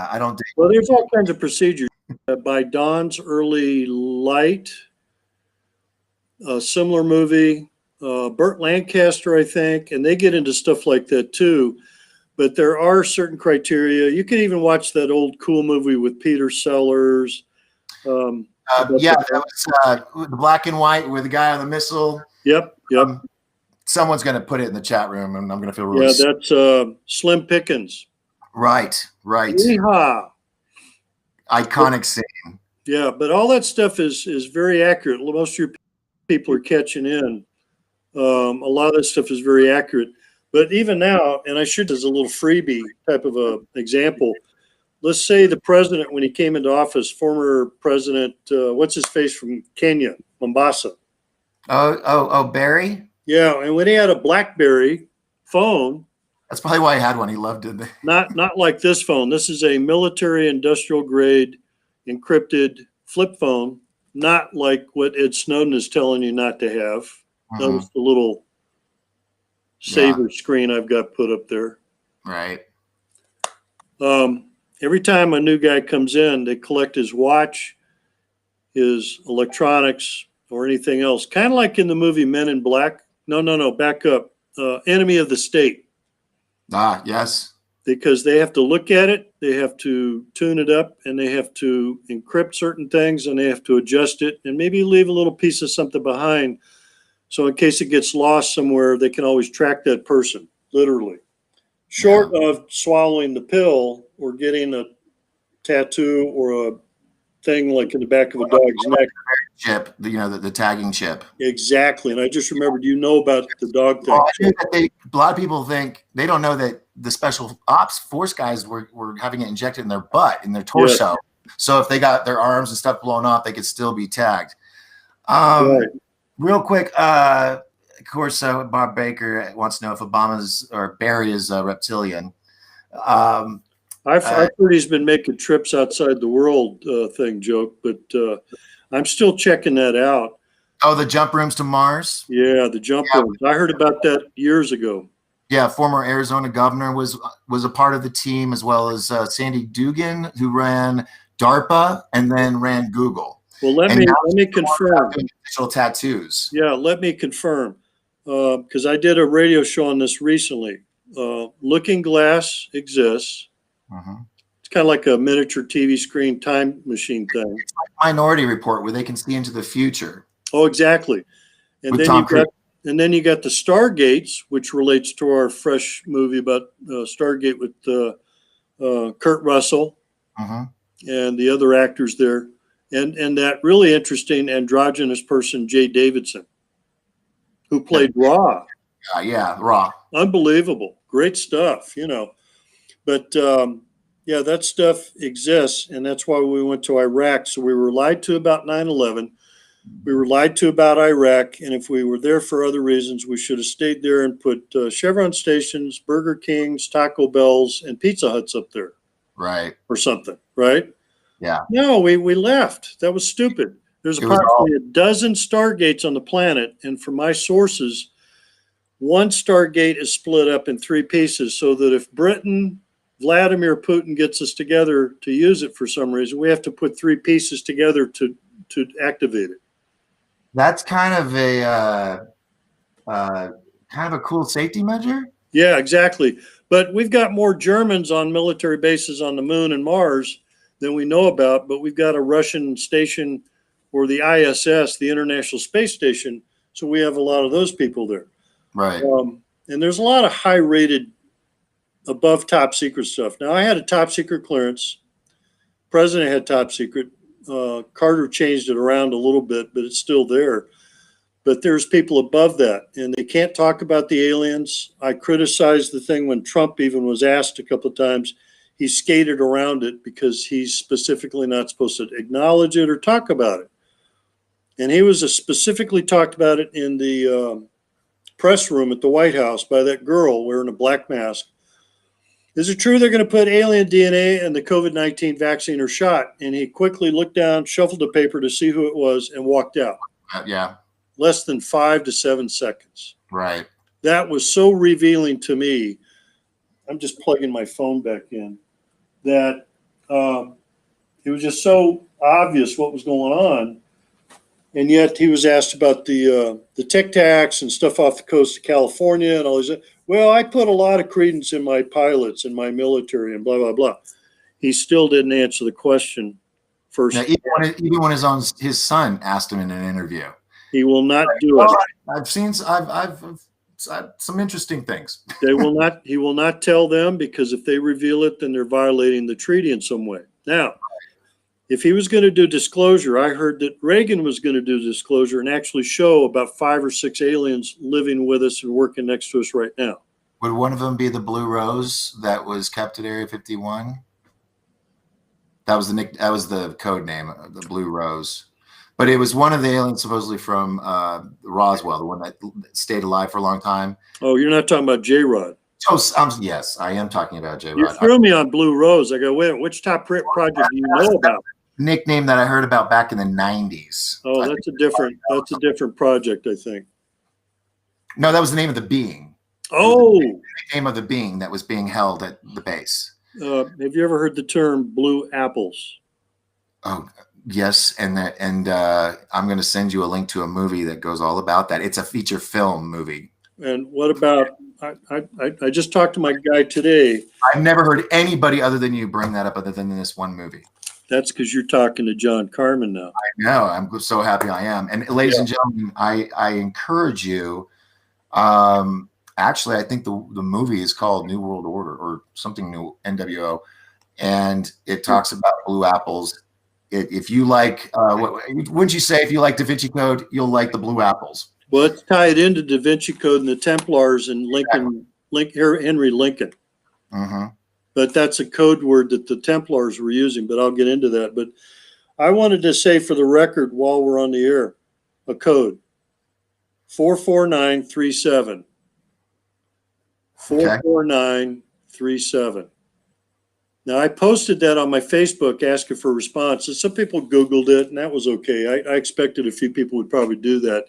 I don't think. Well, there's all kinds of procedures. By dawn's early light, a similar movie, Burt Lancaster, I think, and they get into stuff like that too. But there are certain criteria. You can even watch that old cool movie with Peter Sellers. Yeah, that was the black and white with the guy on the missile. Yep. Someone's going to put it in the chat room, and I'm going to feel really. Yeah, that's Slim Pickens. Right. Yeehaw. Iconic scene. Yeah, but all that stuff is very accurate. Most of your people are catching in. A lot of that stuff is very accurate. But even now, and I should as a little freebie type of a example. Let's say the president, when he came into office, former president, what's his face from Kenya, Mombasa. Oh, Barry? Yeah, and when he had a BlackBerry phone. That's probably why he had one. He loved it. Not like this phone. This is a military industrial grade encrypted flip phone, not like what Ed Snowden is telling you not to have. Notice the little saver screen I've got put up there. Right. Every time a new guy comes in, they collect his watch, his electronics, or anything else. Kind of like in the movie Men in Black. No, back up. Enemy of the State. Yes. Because they have to look at it, they have to tune it up, and they have to encrypt certain things, and they have to adjust it, and maybe leave a little piece of something behind. So in case it gets lost somewhere, they can always track that person, literally. Short of swallowing the pill or getting a tattoo or a thing like in the back of a dog's neck. Chip, the tagging chip. Exactly. And I just remembered, about the dog thing. A lot of people think, they don't know that the special ops force guys were having it injected in their butt, in their torso. Yeah. So if they got their arms and stuff blown off, they could still be tagged. Right. Real quick, of course, Bob Baker wants to know if Barry is a reptilian. I've heard he's been making trips outside the world thing joke, but I'm still checking that out. Oh, the jump rooms to Mars? Yeah, the jump rooms. I heard about that years ago. Yeah, former Arizona governor was a part of the team, as well as Sandy Dugan, who ran DARPA and then ran Google. Well, let me confirm. Digital tattoos. Yeah, let me confirm, because I did a radio show on this recently. Looking Glass exists. It's kind of like a miniature TV screen time machine thing. It's like Minority Report, where they can see into the future. Oh, exactly. And then you got the Stargates, which relates to our fresh movie about Stargate with Kurt Russell and the other actors there. And that really interesting androgynous person, Jay Davidson, who played Ra. Ra. Unbelievable. Great stuff, But, that stuff exists, and that's why we went to Iraq. So we were lied to about 9/11. We were lied to about Iraq, and if we were there for other reasons, we should have stayed there and put Chevron stations, Burger Kings, Taco Bells, and Pizza Huts up there. Right. Or something, right? Yeah. No, we left. That was stupid. There's It was all approximately a dozen stargates on the planet, and from my sources, one stargate is split up in three pieces so that if Britain, Vladimir Putin gets us together to use it for some reason, we have to put three pieces together to activate it. that's kind of a cool safety measure. Yeah, exactly. But we've got more Germans on military bases on the moon and Mars than we know about, but we've got a Russian station or the ISS, the International Space Station, so we have a lot of those people there. Right. And there's a lot of high rated above top secret stuff. Now, I had a top secret clearance. President had top secret. Carter changed it around a little bit, but it's still there. But there's people above that, and they can't talk about the aliens. I criticized the thing when Trump even was asked a couple of times. He skated around it because he's specifically not supposed to acknowledge it or talk about it. And he was specifically talked about it in the press room at the White House by that girl wearing a black mask. Is it true they're going to put alien DNA in the COVID-19 vaccine or shot? And he quickly looked down, shuffled the paper to see who it was, and walked out. Yeah. Less than 5 to 7 seconds. Right. That was so revealing to me. I'm just plugging my phone back in. That it was just so obvious what was going on. And yet he was asked about the Tic Tacs and stuff off the coast of California and all these. Well, I put a lot of credence in my pilots and my military and blah, blah, blah. He still didn't answer the question first. Now, even when his son asked him in an interview. He will not do it. I've seen some interesting things. He will not tell them, because if they reveal it, then they're violating the treaty in some way. Now, if he was going to do disclosure, I heard that Reagan was going to do disclosure and actually show about 5 or 6 aliens living with us and working next to us right now. Would one of them be the Blue Rose that was kept at Area 51? That was the code name, the Blue Rose. But it was one of the aliens supposedly from Roswell, the one that stayed alive for a long time. Oh, you're not talking about J-Rod. Oh, yes, I am talking about J-Rod. You threw me on Blue Rose. I go, wait, which top project do you know about? Nickname that I heard about back in the 90s. Oh, that's a different project, I think. No, that was the name of the being. Oh, the name of the being that was being held at the base. Have you ever heard the term blue apples? Oh, yes, and I'm going to send you a link to a movie that goes all about that. It's a feature film movie. And what about? I just talked to my guy today. I've never heard anybody other than you bring that up, other than this one movie. That's because you're talking to John Carmen now. I know. I'm so happy I am. And ladies and gentlemen, I encourage you. Actually, I think the movie is called New World Order or something new, NWO, and it talks about blue apples. If you like, wouldn't you say if you like Da Vinci Code, you'll like the blue apples? Well, it's tied into Da Vinci Code and the Templars and Henry Lincoln. Mm-hmm. But that's a code word that the Templars were using, but I'll get into that. But I wanted to say for the record while we're on the air, a code, 44937. 44937. Now, I posted that on my Facebook asking for a response, and some people Googled it, and that was okay. I expected a few people would probably do that.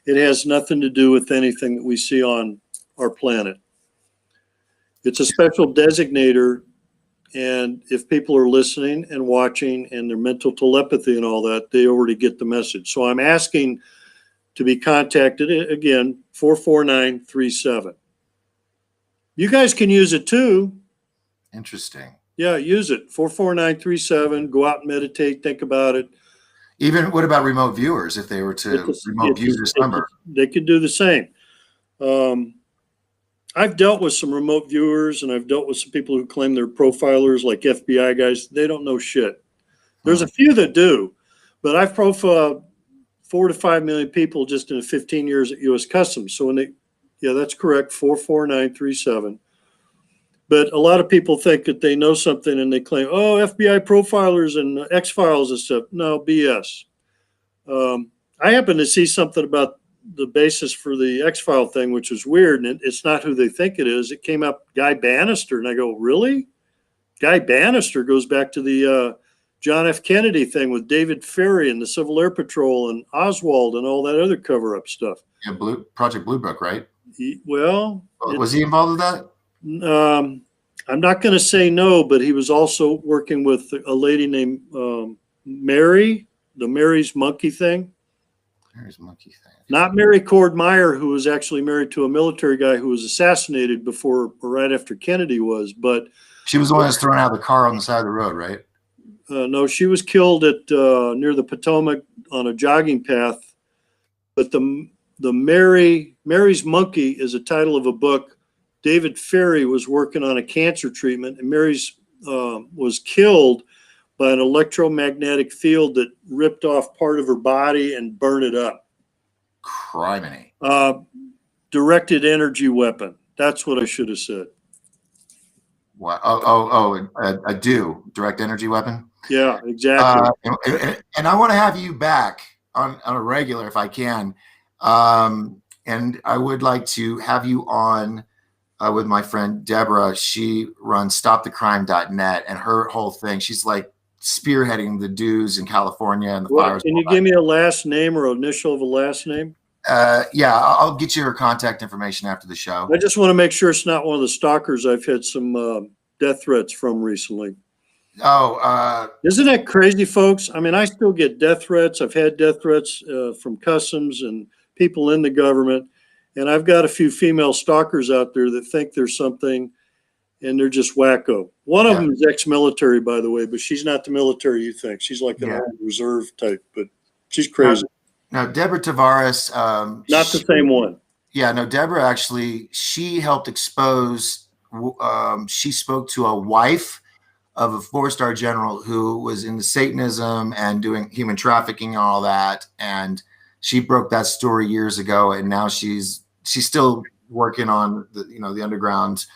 It has nothing to do with anything that we see on our planet. It's a special designator, and if people are listening and watching and their mental telepathy and all that, they already get the message. So I'm asking to be contacted, again, 44937. You guys can use it too. Interesting. Yeah, use it. 44937. Go out and meditate. Think about it. Even what about remote viewers? If they were to remote view this number, they could do the same. I've dealt with some remote viewers, and I've dealt with some people who claim they're profilers, like FBI guys. They don't know shit. There's a few that do, but I've profiled 4 to 5 million people just in 15 years at U.S. Customs. So that's correct, 44937. But a lot of people think that they know something and they claim, oh, FBI profilers and X-Files and stuff. No, BS. I happened to see something about the basis for the X-File thing, which was weird, and it's not who they think it is. It came up Guy Bannister, and I go, really? Guy Bannister goes back to the John F. Kennedy thing with David Ferry and the Civil Air Patrol and Oswald and all that other cover-up stuff. Yeah, Project Blue Book, right? Well, was he involved with that? I'm not going to say no, but he was also working with a lady named Mary, the Mary's Monkey thing. Mary's Monkey thing. Not Mary Cord Meyer, who was actually married to a military guy who was assassinated before or right after Kennedy was, but she was the one that's thrown out of the car on the side of the road, right? No, she was killed at near the Potomac on a jogging path. But the Mary's Monkey is a title of a book. David Ferry was working on a cancer treatment, and Mary's was killed by an electromagnetic field that ripped off part of her body and burned it up. Criminy. Directed energy weapon. That's what I should have said. What? A direct energy weapon. Yeah, exactly. And I want to have you back on a regular if I can. And I would like to have you on with my friend Deborah. She runs stopthecrime.net, and her whole thing, she's like spearheading the dues in California and the fires. Can you give me a last name or initial of a last name? Yeah, I'll get you her contact information after the show. I just want to make sure it's not one of the stalkers I've had some death threats from recently. Oh, isn't that crazy, folks? I mean, I still get death threats. I've had death threats from customs and people in the government. And I've got a few female stalkers out there that think there's something, and they're just wacko. One of them is ex-military, by the way, but she's not the military you think. She's like an old reserve type, but she's crazy. Now, Deborah Tavares. Not the same one. Yeah, no, Deborah actually, she helped expose, she spoke to a wife of a 4-star general who was into Satanism and doing human trafficking and all that. And she broke that story years ago. And now she's still working on the underground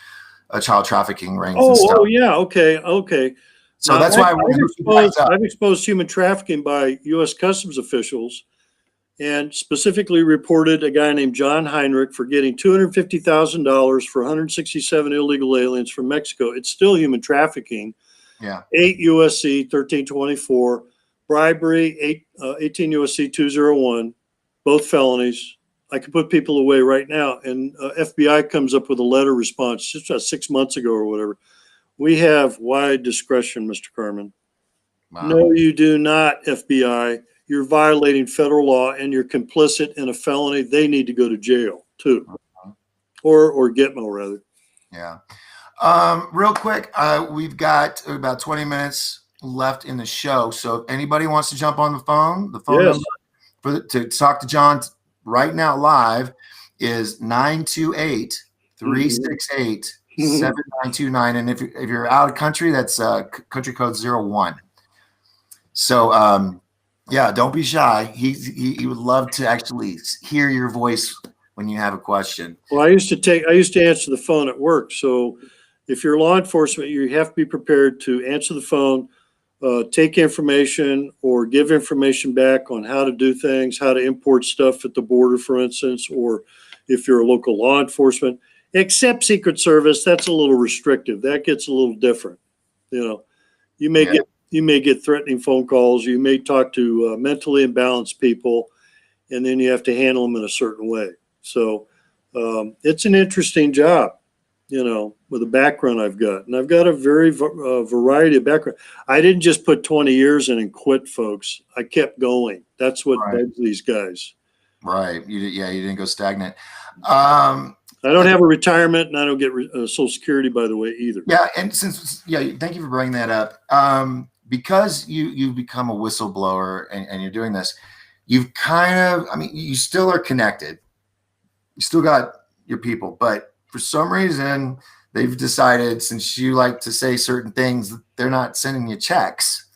child trafficking rings and stuff. Oh, yeah. Okay. So now, that's why I've exposed human trafficking by U.S. Customs officials, and specifically reported a guy named John Heinrich for getting $250,000 for 167 illegal aliens from Mexico. It's still human trafficking. Yeah. 8 U.S.C. 1324, bribery 18 U.S.C. 201, both felonies. I could put people away right now. And FBI comes up with a letter response just 6 months ago or whatever. We have wide discretion, Mr. Carmen. Wow. No, you do not, FBI. You're violating federal law and you're complicit in a felony. They need to go to jail too, or Gitmo rather. Yeah. Real quick, we've got about 20 minutes left in the show. So if anybody wants to jump on the phone number to talk to John right now live is 928-368-7929. And if you're out of country, that's country code 01. So yeah, don't be shy. He would love to actually hear your voice when you have a question. Well, I used to answer the phone at work. So if you're law enforcement, you have to be prepared to answer the phone, take information or give information back on how to do things, how to import stuff at the border, for instance, or if you're a local law enforcement, except Secret Service, that's a little restrictive. That gets a little different. You may get threatening phone calls. You may talk to mentally imbalanced people, and then you have to handle them in a certain way. So it's an interesting job, with the background I've got. And I've got a very variety of background. I didn't just put 20 years in and quit, folks. I kept going. That's what begs these guys. Right. You didn't go stagnant. I don't have a retirement, and I don't get Social Security, by the way, either. Yeah, and thank you for bringing that up. Because you've become a whistleblower and you're doing this, you've you still are connected. You still got your people, but for some reason they've decided, since you like to say certain things, they're not sending you checks.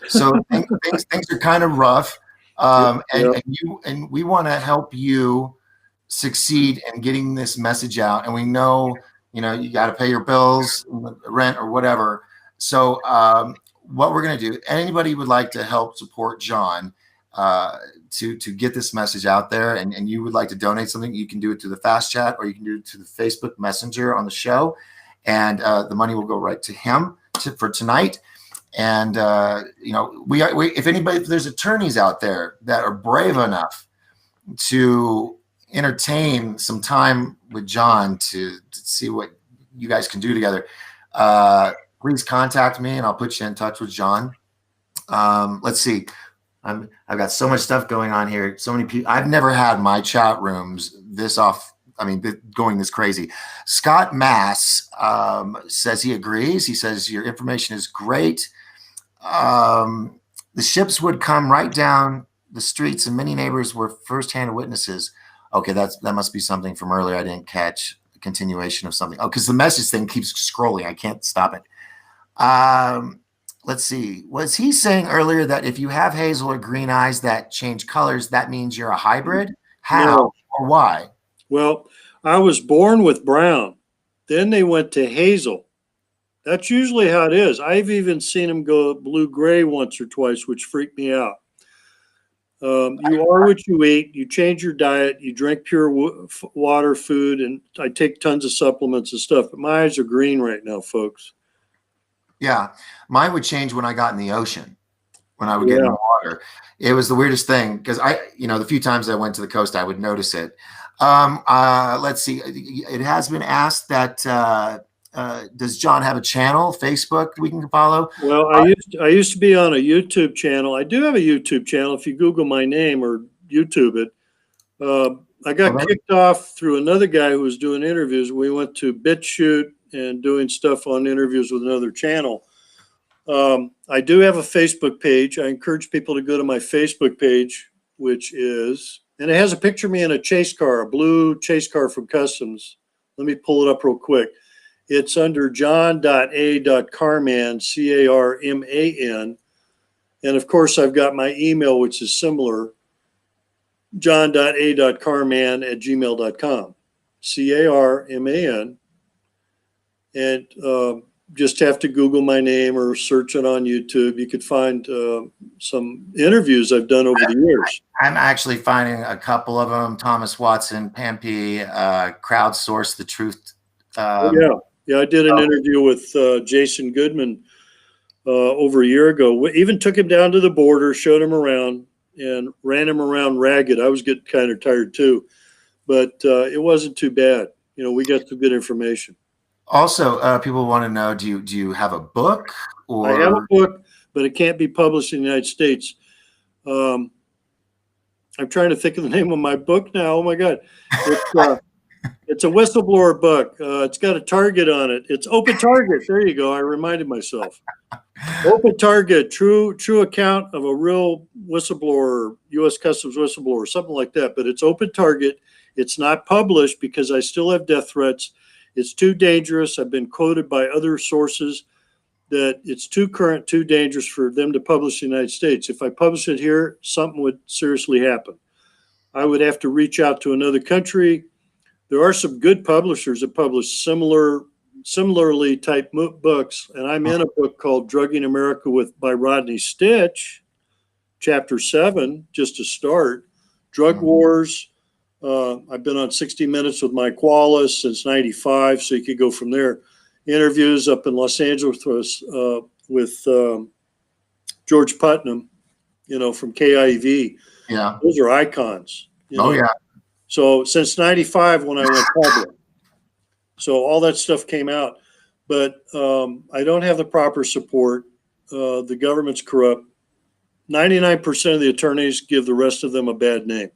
So things are kind of rough. And we want to help you succeed in getting this message out. And we know, you got to pay your bills, rent or whatever. So, what we're going to do, anybody would like to help support John to get this message out there, and you would like to donate something, you can do it to the Fast Chat, or you can do it to the Facebook Messenger on the show, and the money will go right to him for tonight. And if if there's attorneys out there that are brave enough to entertain some time with John to see what you guys can do together, please contact me and I'll put you in touch with John. Let's see. I've got so much stuff going on here. So many people. I've never had my chat rooms going this crazy. Scott Mass says he agrees. He says your information is great. The ships would come right down the streets, and many neighbors were firsthand witnesses. Okay, that must be something from earlier. I didn't catch a continuation of something. Oh, because the message thing keeps scrolling. I can't stop it. Let's see. Was he saying earlier that if you have hazel or green eyes that change colors, that means you're a hybrid? How No. or why? Well, I was born with brown. Then they went to hazel. That's usually how it is. I've even seen them go blue-gray once or twice, which freaked me out. You are what you eat. You change your diet. You drink pure water, food, and I take tons of supplements and stuff. But my eyes are green right now, folks. Yeah, mine would change when I got in the ocean. When I would get in the water, it was the weirdest thing because the few times I went to the coast, I would notice it. Let's see. It has been asked that does John have a channel, Facebook we can follow? Well, I used to be on a YouTube channel. I do have a YouTube channel. If you Google my name or YouTube it, I got kicked off through another guy who was doing interviews. We went to BitChute and doing stuff on interviews with another channel. I do have a Facebook page. I encourage people to go to my Facebook page, which is, and it has a picture of me in a chase car, a blue chase car from Customs. Let me pull it up real quick. It's under john.a.carman, C-A-R-M-A-N. And of course, I've got my email, which is similar, john.a.carman@gmail.com, C-A-R-M-A-N. And just have to Google my name or search it on YouTube. You could find some interviews I've done over the years. I'm actually finding a couple of them. Thomas Watson, Pampy, Crowdsource the Truth. Yeah, I did an interview with Jason Goodman over a year ago. We even took him down to the border, showed him around, and ran him around ragged. I was getting kind of tired too, but it wasn't too bad. We got some good information. Also, people want to know: do you have a book? Or I have a book, but it can't be published in the United States. I'm trying to think of the name of my book now. Oh my God, it's a whistleblower book. It's got a target on it. It's Open Target. There you go. I reminded myself. Open Target, true account of a real whistleblower, U.S. Customs whistleblower, something like that. But it's Open Target. It's not published because I still have death threats. It's too dangerous. I've been quoted by other sources that it's too current, too dangerous for them to publish in the United States. If I publish it here, something would seriously happen. I would have to reach out to another country. There are some good publishers that publish similarly typed books, and I'm in a book called Drugging America by Rodney Stitch, Chapter 7, just to start. Drug Wars. I've been on 60 Minutes with Mike Wallace since '95, so you could go from there. Interviews up in Los Angeles with George Putnam, from KIV. Yeah, those are icons. Yeah. So since '95 when I went public, so all that stuff came out, but I don't have the proper support. The government's corrupt. 99% of the attorneys give the rest of them a bad name.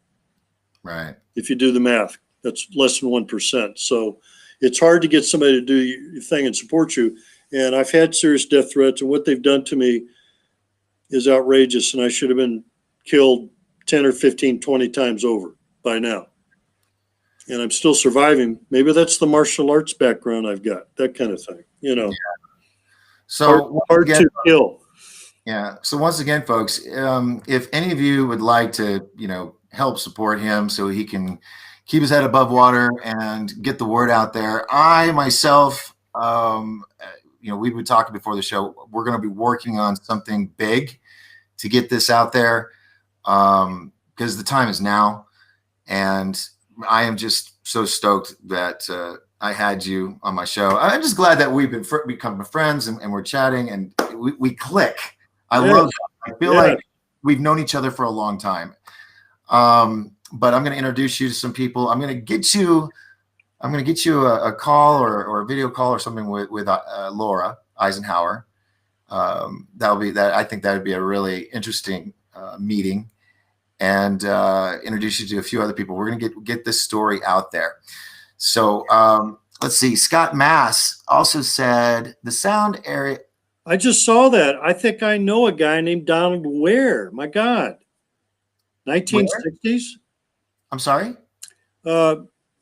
Right. If you do the math, that's less than 1%. So it's hard to get somebody to do your thing and support you. And I've had serious death threats, and what they've done to me is outrageous. And I should have been killed 10 or 15, 20 times over by now. And I'm still surviving. Maybe that's the martial arts background I've got, that kind of thing, Yeah. So hard to kill. Yeah. So once again, folks, if any of you would like to, help support him so he can keep his head above water and get the word out there, I myself, we were talking before the show, we're going to be working on something big to get this out there because the time is now. And I am just so stoked that I had you on my show. I'm just glad that we've become friends and we're chatting, and we click. I Yes. love that. I feel Yes. like we've known each other for a long time. But I'm going to introduce you to some people. I'm going to get you a call or a video call or something with Laura Eisenhower. That'll be that. I think that would be a really interesting meeting, and introduce you to a few other people. We're going to get this story out there. So let's see. Scott Mass also said the sound area. I just saw that. I think I know a guy named Donald Ware. My God. 1960s? I'm sorry?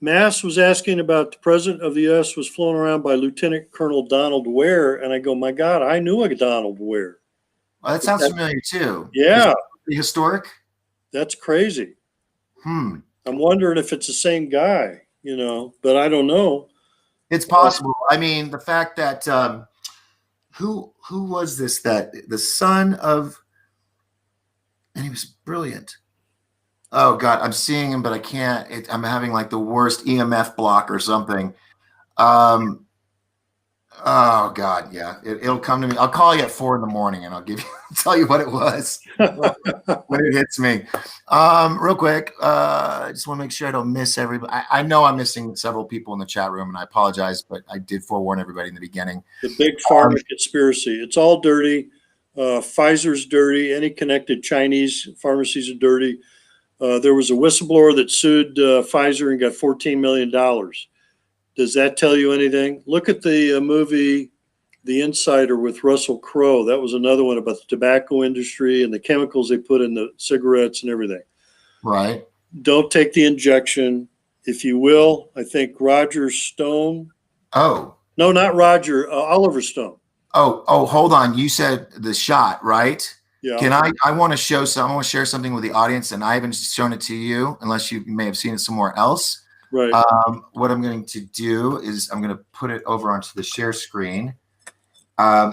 Mass was asking about the president of the U.S. was flown around by Lieutenant Colonel Donald Ware. And I go, my God, I knew a Donald Ware. Well, that sounds familiar too. Yeah. Historic? That's crazy. I'm wondering if it's the same guy, but I don't know. It's possible. I mean, the fact that who was this? That the son of, and he was brilliant. Oh God, I'm seeing him, but I can't. I'm having like the worst EMF block or something. Oh God, yeah, it'll come to me. I'll call you at 4 a.m. and I'll tell you what it was when it hits me. Real quick, I just want to make sure I don't miss everybody. I know I'm missing several people in the chat room, and I apologize, but I did forewarn everybody in the beginning. The big pharma conspiracy. It's all dirty. Pfizer's dirty. Any connected Chinese pharmacies are dirty. There was a whistleblower that sued Pfizer and got $14 million. Does that tell you anything? Look at the movie The Insider with Russell Crowe. That was another one about the tobacco industry and the chemicals they put in the cigarettes and everything. Right. Don't take the injection. If you will, I think Roger Stone. Oh. No, not Roger. Oliver Stone. Oh, hold on. You said the shot, right? Yeah. Can I want to show some, I want to share something with the audience, and I haven't shown it to you unless you may have seen it somewhere else. Right. What I'm going to do is I'm going to put it over onto the share screen.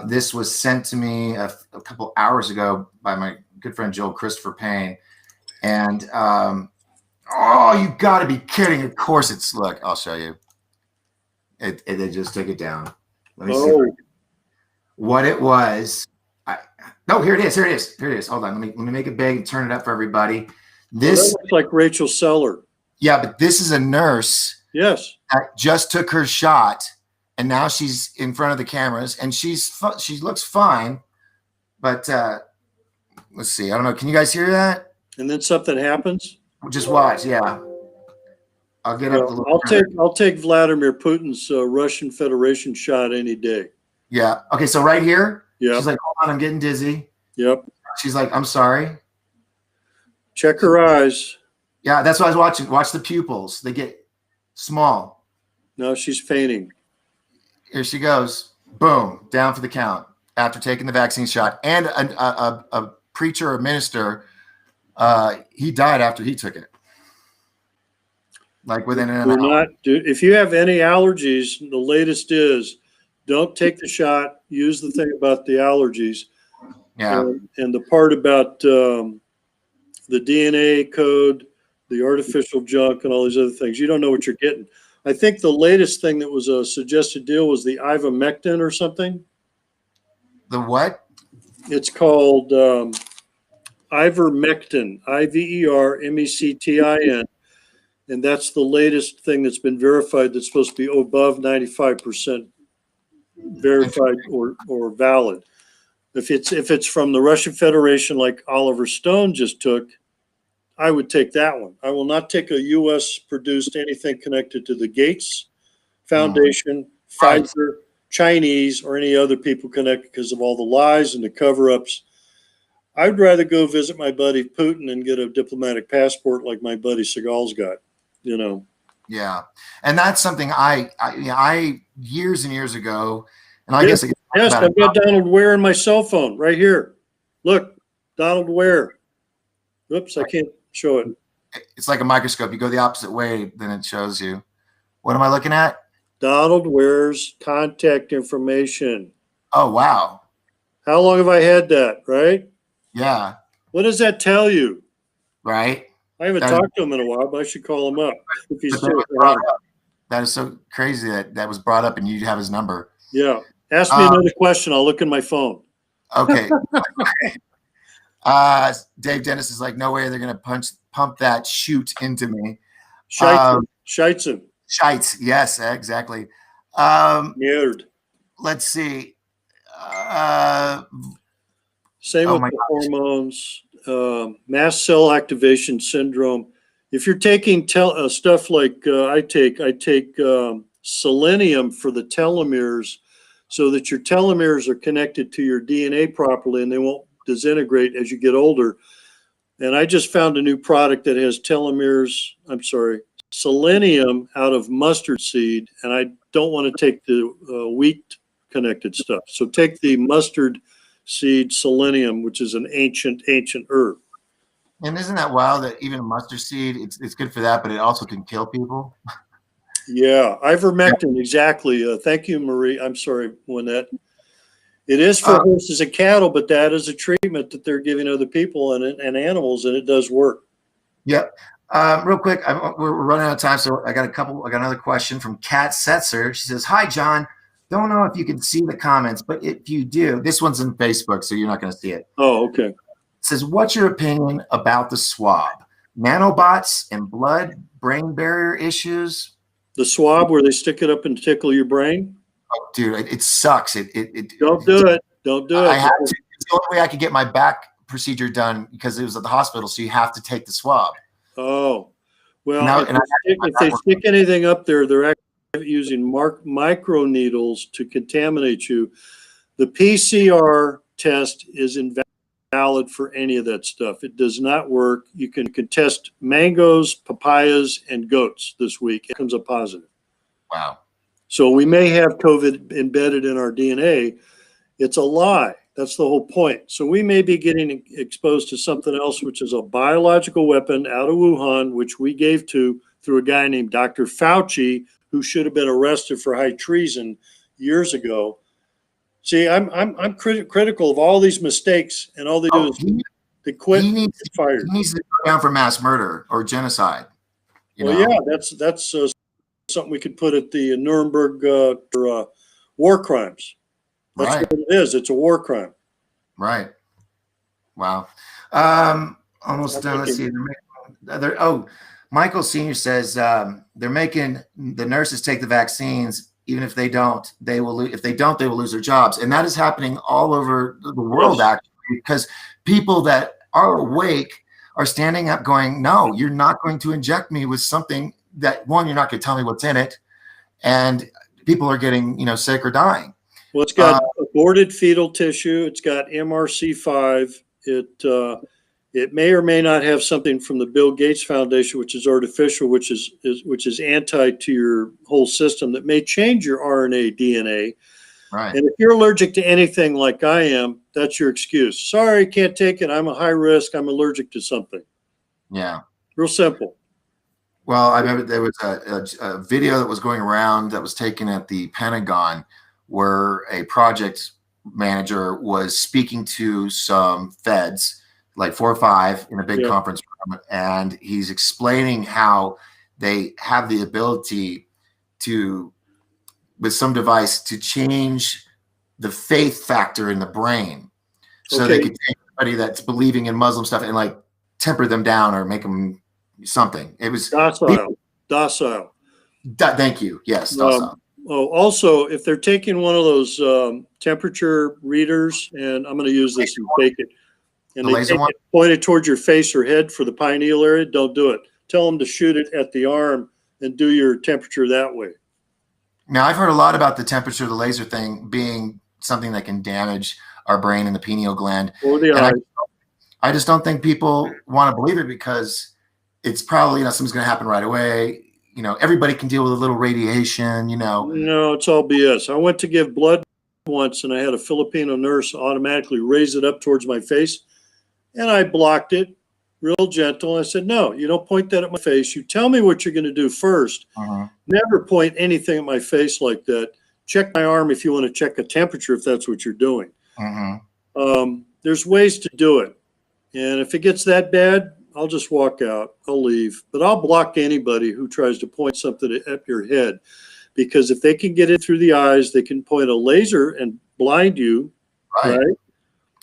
This was sent to me a couple hours ago by my good friend Joel Christopher Payne. And, oh, you got to be kidding. Of course it's, look, I'll show you. They just took it down. Let me see what it was. No, here it is. Here it is. Here it is. Hold on. Let me make it big and turn it up for everybody. This looks like Rachel Seller. Yeah, but this is a nurse. Yes. That just took her shot, and now she's in front of the cameras, and she looks fine. But let's see. I don't know. Can you guys hear that? And then something happens. Just watch. Yeah. I'll get up a little. I'll take Vladimir Putin's Russian Federation shot any day. Yeah. Okay. So right here. Yeah. She's like, hold on, I'm getting dizzy. Yep. She's like, I'm sorry. Check her eyes. Yeah, that's what I was watching. Watch the pupils. They get small. No, she's fainting. Here she goes. Boom. Down for the count after taking the vaccine shot. And a preacher or minister, he died after he took it. Like within an hour. If you have any allergies, the latest is don't take the shot. Use the thing about the allergies. Yeah. And the part about the DNA code, the artificial junk, and all these other things. You don't know what you're getting. I think the latest thing that was a suggested deal was the ivermectin or something. The what? It's called ivermectin, ivermectin. And that's the latest thing that's been verified that's supposed to be above 95% verified or valid. If it's from the Russian Federation like Oliver Stone just took, I would take that one. I will not take a U.S. produced anything connected to the Gates Foundation, Pfizer, Chinese, or any other people connected because of all the lies and the cover-ups. I'd rather go visit my buddy Putin and get a diplomatic passport like my buddy Seagal's got, Yeah. And that's something I years and years ago, and I yes, guess yes, I've got Donald Ware on my cell phone right here. Look, Donald Ware. Oops, I can't show it. It's like a microscope. You go the opposite way, then it shows you. What am I looking at? Donald Ware's contact information. Oh, wow. How long have I had that, right? Yeah. What does that tell you? Right. I haven't talked to him in a while, but I should call him up if he's still around. That is so crazy that was brought up and you have his number. Yeah. Ask me another question. I'll look in my phone. Okay. Dave Dennis is like, no way they're gonna pump that chute into me. Scheitzen. Shites, yes, exactly. Merde. Let's see. Same with the hormones, mast cell activation syndrome. If you're taking stuff like I take selenium for the telomeres, so that your telomeres are connected to your DNA properly and they won't disintegrate as you get older. And I just found a new product that has selenium out of mustard seed, and I don't want to take the wheat connected stuff. So take the mustard seed selenium, which is an ancient herb. And isn't that wild that even mustard seed, it's good for that, but it also can kill people? Yeah, ivermectin, exactly. Thank you, Marie. I'm sorry, Lynette. It is for horses and cattle, but that is a treatment that they're giving other people and animals, and it does work. Yep. Real quick, we're running out of time, so I got another question from Kat Setzer. She says, "Hi, John. Don't know if you can see the comments, but if you do, this one's in Facebook, so you're not going to see it." Oh, okay. It says, "What's your opinion about the swab? Nanobots and blood-brain barrier issues?" The swab where they stick it up and tickle your brain? Oh, dude, it sucks. Don't do it. Don't do it. I had to. It's the only way I could get my back procedure done because it was at the hospital, so you have to take the swab. Oh, well, if they stick anything up there, they're actually using micro needles to contaminate you. The PCR test is invalid for any of that stuff. It does not work. You can test mangoes, papayas, and goats this week. It comes up positive. Wow. So we may have COVID embedded in our DNA. It's a lie. That's the whole point. So we may be getting exposed to something else, which is a biological weapon out of Wuhan, which we gave through a guy named Dr. Fauci, who should have been arrested for high treason years ago. See, I'm critical of all these mistakes, and all they do is they quit. He needs to go down for mass murder or genocide. Yeah, that's something we could put at the Nuremberg for war crimes. That's right. What it is. It's a war crime. Right. Wow. Almost done. Let's see. Michael Senior says they're making the nurses take the vaccines. Even if they don't, they will. If they don't, they will lose their jobs, and that is happening all over the world, actually, because people that are awake are standing up, going, "No, you're not going to inject me with something that, one, you're not going to tell me what's in it," and people are getting, sick or dying. Well, it's got aborted fetal tissue. It's got MRC5. It may or may not have something from the Bill Gates Foundation, which is artificial, which is anti to your whole system, that may change your RNA, DNA. Right. And if you're allergic to anything like I am, that's your excuse. Sorry, can't take it. I'm a high risk. I'm allergic to something. Yeah. Real simple. Well, I remember there was a video that was going around that was taken at the Pentagon, where a project manager was speaking to some feds, like 4 or 5, in a big conference room, and he's explaining how they have the ability to, with some device, to change the faith factor in the brain. So they could take somebody that's believing in Muslim stuff and like temper them down or make them something. It was docile. Thank you. Yes, docile. Also, if they're taking one of those temperature readers, and I'm going to use this and take it, and they point it towards your face or head for the pineal area, don't do it. Tell them to shoot it at the arm and do your temperature that way. Now, I've heard a lot about the temperature of the laser thing being something that can damage our brain and the pineal gland. Or the eyes. I just don't think people want to believe it, because it's probably something's going to happen right away. Everybody can deal with a little radiation, No, it's all BS. I went to give blood once, and I had a Filipino nurse automatically raise it up towards my face, and I blocked it real gentle. I said, no, you don't point that at my face. You tell me what you're going to do first. Never point anything at my face like that. Check my arm if you want to check a temperature, if that's what you're doing. There's ways to do it. And if it gets that bad, I'll just walk out. I'll leave. But I'll block anybody who tries to point something at your head, because if they can get it through the eyes, they can point a laser and blind you, right?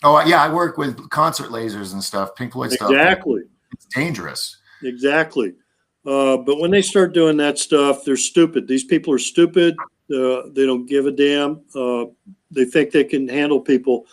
Oh, yeah, I work with concert lasers and stuff, Pink Floyd stuff. Exactly. It's dangerous. Exactly. But when they start doing that stuff, they're stupid. These people are stupid. They don't give a damn. They think they can handle people.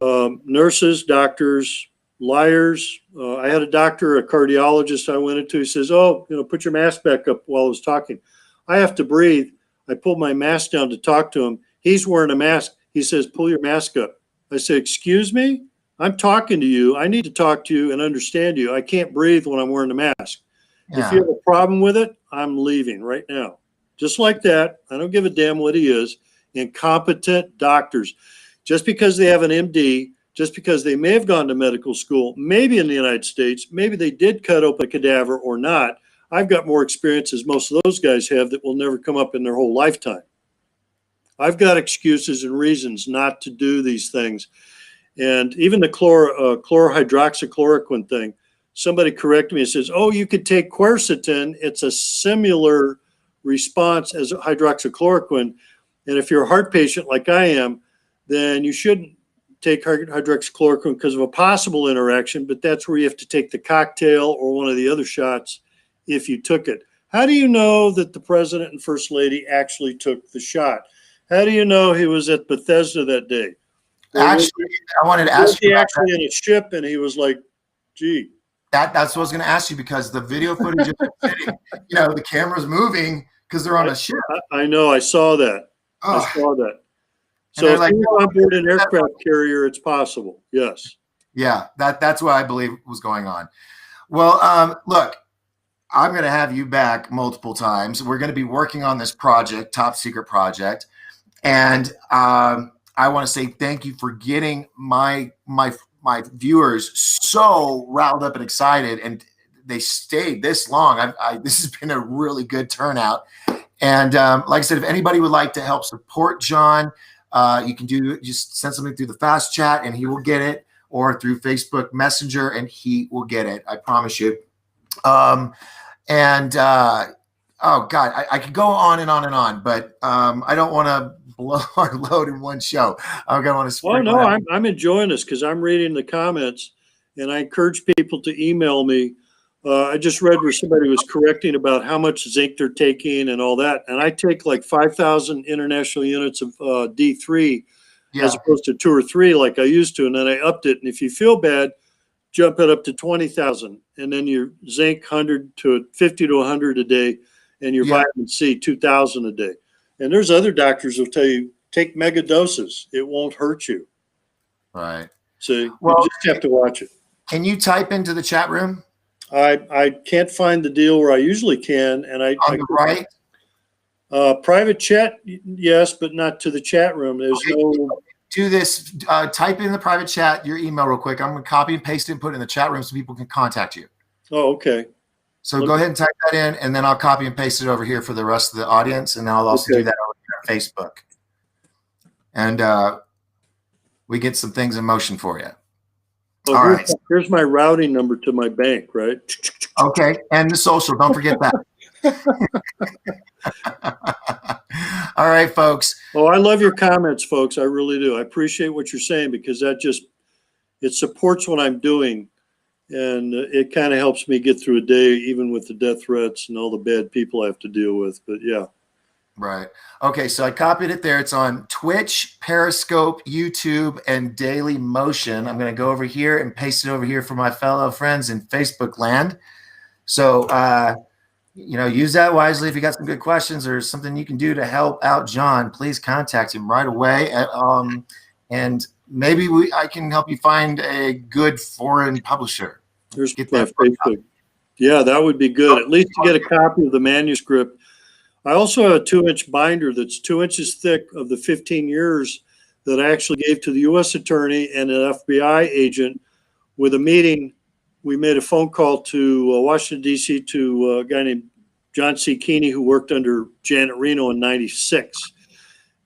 Nurses, doctors, liars. I had a doctor, a cardiologist I went into. He says, "Oh, put your mask back up," while I was talking. I have to breathe. I pulled my mask down to talk to him. He's wearing a mask. He says, "Pull your mask up." I say, "Excuse me? I'm talking to you. I need to talk to you and understand you. I can't breathe when I'm wearing a mask. If you have a problem with it, I'm leaving right now." Just like that. I don't give a damn what he is. Incompetent doctors. Just because they have an MD, just because they may have gone to medical school, maybe in the United States, maybe they did cut open a cadaver or not. I've got more experience as most of those guys have that will never come up in their whole lifetime. I've got excuses and reasons not to do these things. And even the chlorhydroxychloroquine thing, somebody corrected me and says, "Oh, you could take quercetin. It's a similar response as hydroxychloroquine. And if you're a heart patient like I am, then you shouldn't take hydroxychloroquine because of a possible interaction, but that's where you have to take the cocktail or one of the other shots if you took it." How do you know that the president and first lady actually took the shot? How do you know he was at Bethesda that day? Actually, I wanted to ask you. Was he actually in a ship and he was like, "Gee." That's what I was going to ask you, because the video footage is sitting, the camera's moving because they're on a ship. I know. I saw that. Oh. I saw that. So if you're on board an aircraft carrier, it's possible. Yes. Yeah, that's what I believe was going on. Well, look, I'm going to have you back multiple times. We're going to be working on this project, top secret project. And I want to say thank you for getting my viewers so riled up and excited, and they stayed this long. This has been a really good turnout. And like I said, if anybody would like to help support John, you can just send something through the fast chat and he will get it, or through Facebook Messenger and he will get it. I promise you. Oh God, I could go on and on and on, but I don't want to blow our load in one show. I'm going to want to. Well, no, I'm enjoying this because I'm reading the comments, and I encourage people to email me. I just read where somebody was correcting about how much zinc they're taking and all that, and I take like 5,000 international units of D3 as opposed to 2 or 3 like I used to, and then I upped it. And if you feel bad, jump it up to 20,000, and then your zinc 100 to 50 to 100 a day, and your vitamin C 2,000 a day. And there's other doctors who'll tell you take mega doses; it won't hurt you. Right. So you just have to watch it. Can you type into the chat room? I can't find the deal where I usually can, and on the right. Private chat, yes, but not to the chat room. There's no. Do this. Type in the private chat your email real quick. I'm going to copy and paste it and put it in the chat room so people can contact you. Oh, okay. So go ahead and type that in, and then I'll copy and paste it over here for the rest of the audience, and I'll also do that over here on Facebook. And we get some things in motion for you. All right. Here's my routing number to my bank, right? Okay, and the social. Don't forget that. All right, folks. Oh, I love your comments, folks. I really do. I appreciate what you're saying because it supports what I'm doing. And it kind of helps me get through a day, even with the death threats and all the bad people I have to deal with. But yeah. Right. Okay. So I copied it there. It's on Twitch, Periscope, YouTube, and Daily Motion. I'm going to go over here and paste it over here for my fellow friends in Facebook land. So, use that wisely. If you got some good questions or something you can do to help out John, please contact him right away. And maybe I can help you find a good foreign publisher. Here's my Facebook. Yeah, that would be good. At least to get a copy of the manuscript. I also have a 2-inch binder that's 2 inches thick of the 15 years that I actually gave to the U.S. attorney and an FBI agent with a meeting. We made a phone call to Washington, D.C. to a guy named John C. Keeney, who worked under Janet Reno in 96.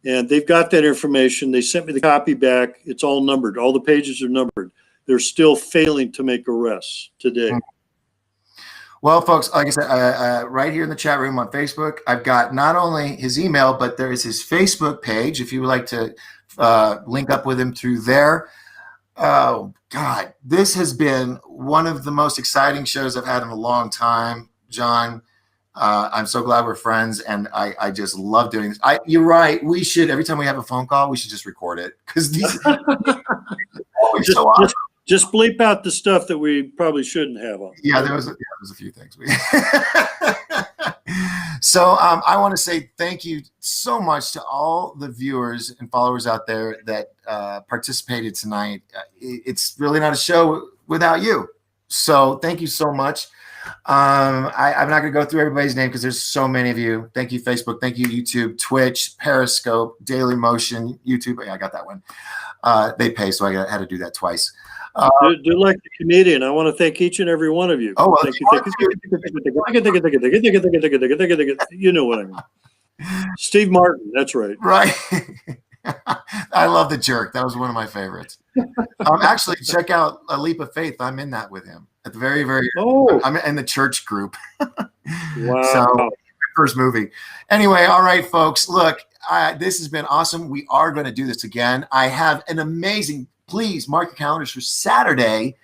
And they've got that information. They sent me the copy back. It's all numbered. All the pages are numbered. They're still failing to make arrests today. Well, folks, like I said, right here in the chat room on Facebook, I've got not only his email, but there is his Facebook page. If you would like to link up with him through there. Oh, God. This has been one of the most exciting shows I've had in a long time, John. I'm so glad we're friends, and I just love doing this. You're right. We should, every time we have a phone call, we should just record it because these are always Just, so awesome. just bleep out the stuff that we probably shouldn't have on. Yeah, there was a few things. So I want to say thank you so much to all the viewers and followers out there that participated tonight. It's really not a show without you. So thank you so much. I'm not going to go through everybody's name because there's so many of you. Thank you, Facebook. Thank you, YouTube, Twitch, Periscope, Daily Motion, YouTube. Yeah, I got that one. They pay, so I had to do that twice. Do like the comedian. I want to thank each and every one of you. Oh, well, thank you. You know what I mean. Steve Martin. That's right. Right. I love the jerk. That was one of my favorites. Actually, check out A Leap of Faith. I'm in that with him at the very, very. Oh, I'm in the church group. wow. So, first movie. Anyway, all right, folks. Look, this has been awesome. We are going to do this again. I have an amazing. Please mark your calendars for Saturday.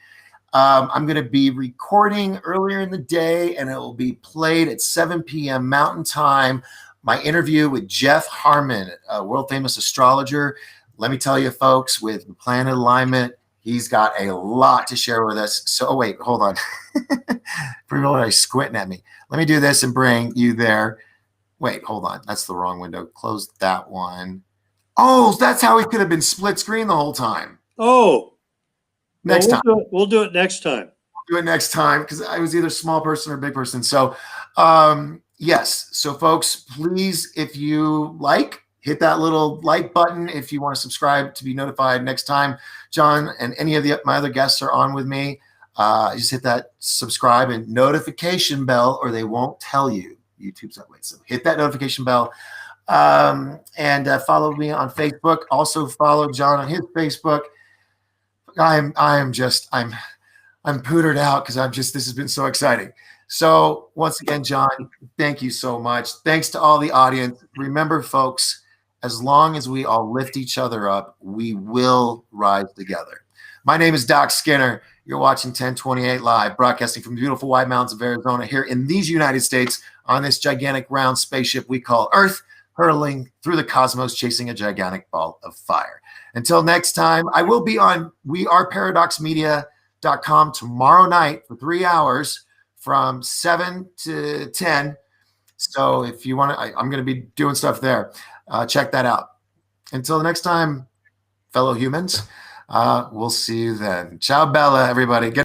I'm going to be recording earlier in the day, and it will be played at 7 p.m. Mountain Time. My interview with Jeff Harmon, a world famous astrologer. Let me tell you, folks, with the planet alignment, he's got a lot to share with us. So, wait, hold on. People are squinting at me. Let me do this and bring you there. Wait, hold on. That's the wrong window. Close that one. Oh, that's how it could have been split screen the whole time. Oh, Next time. We'll do it next time. We'll do it next time because I was either small person or big person. So, yes. So, folks, please, if you like, hit that little like button. If you want to subscribe to be notified next time John and any of my other guests are on with me, just hit that subscribe and notification bell, or they won't tell you. YouTube's that way. So, hit that notification bell. And follow me on Facebook. Also, follow John on his Facebook. I'm pootered out because this has been so exciting. So once again, John, thank you so much. Thanks to all the audience. Remember, folks, as long as we all lift each other up, we will rise together. My name is Doc Skinner. You're watching 1028 Live, broadcasting from the beautiful White Mountains of Arizona here in these United States on this gigantic round spaceship we call Earth, hurtling through the cosmos, chasing a gigantic ball of fire. Until next time, I will be on weareparadoxmedia.com tomorrow night for 3 hours from 7 to 10. So if you want to, I'm going to be doing stuff there. Check that out. Until next time, fellow humans, we'll see you then. Ciao, Bella, everybody.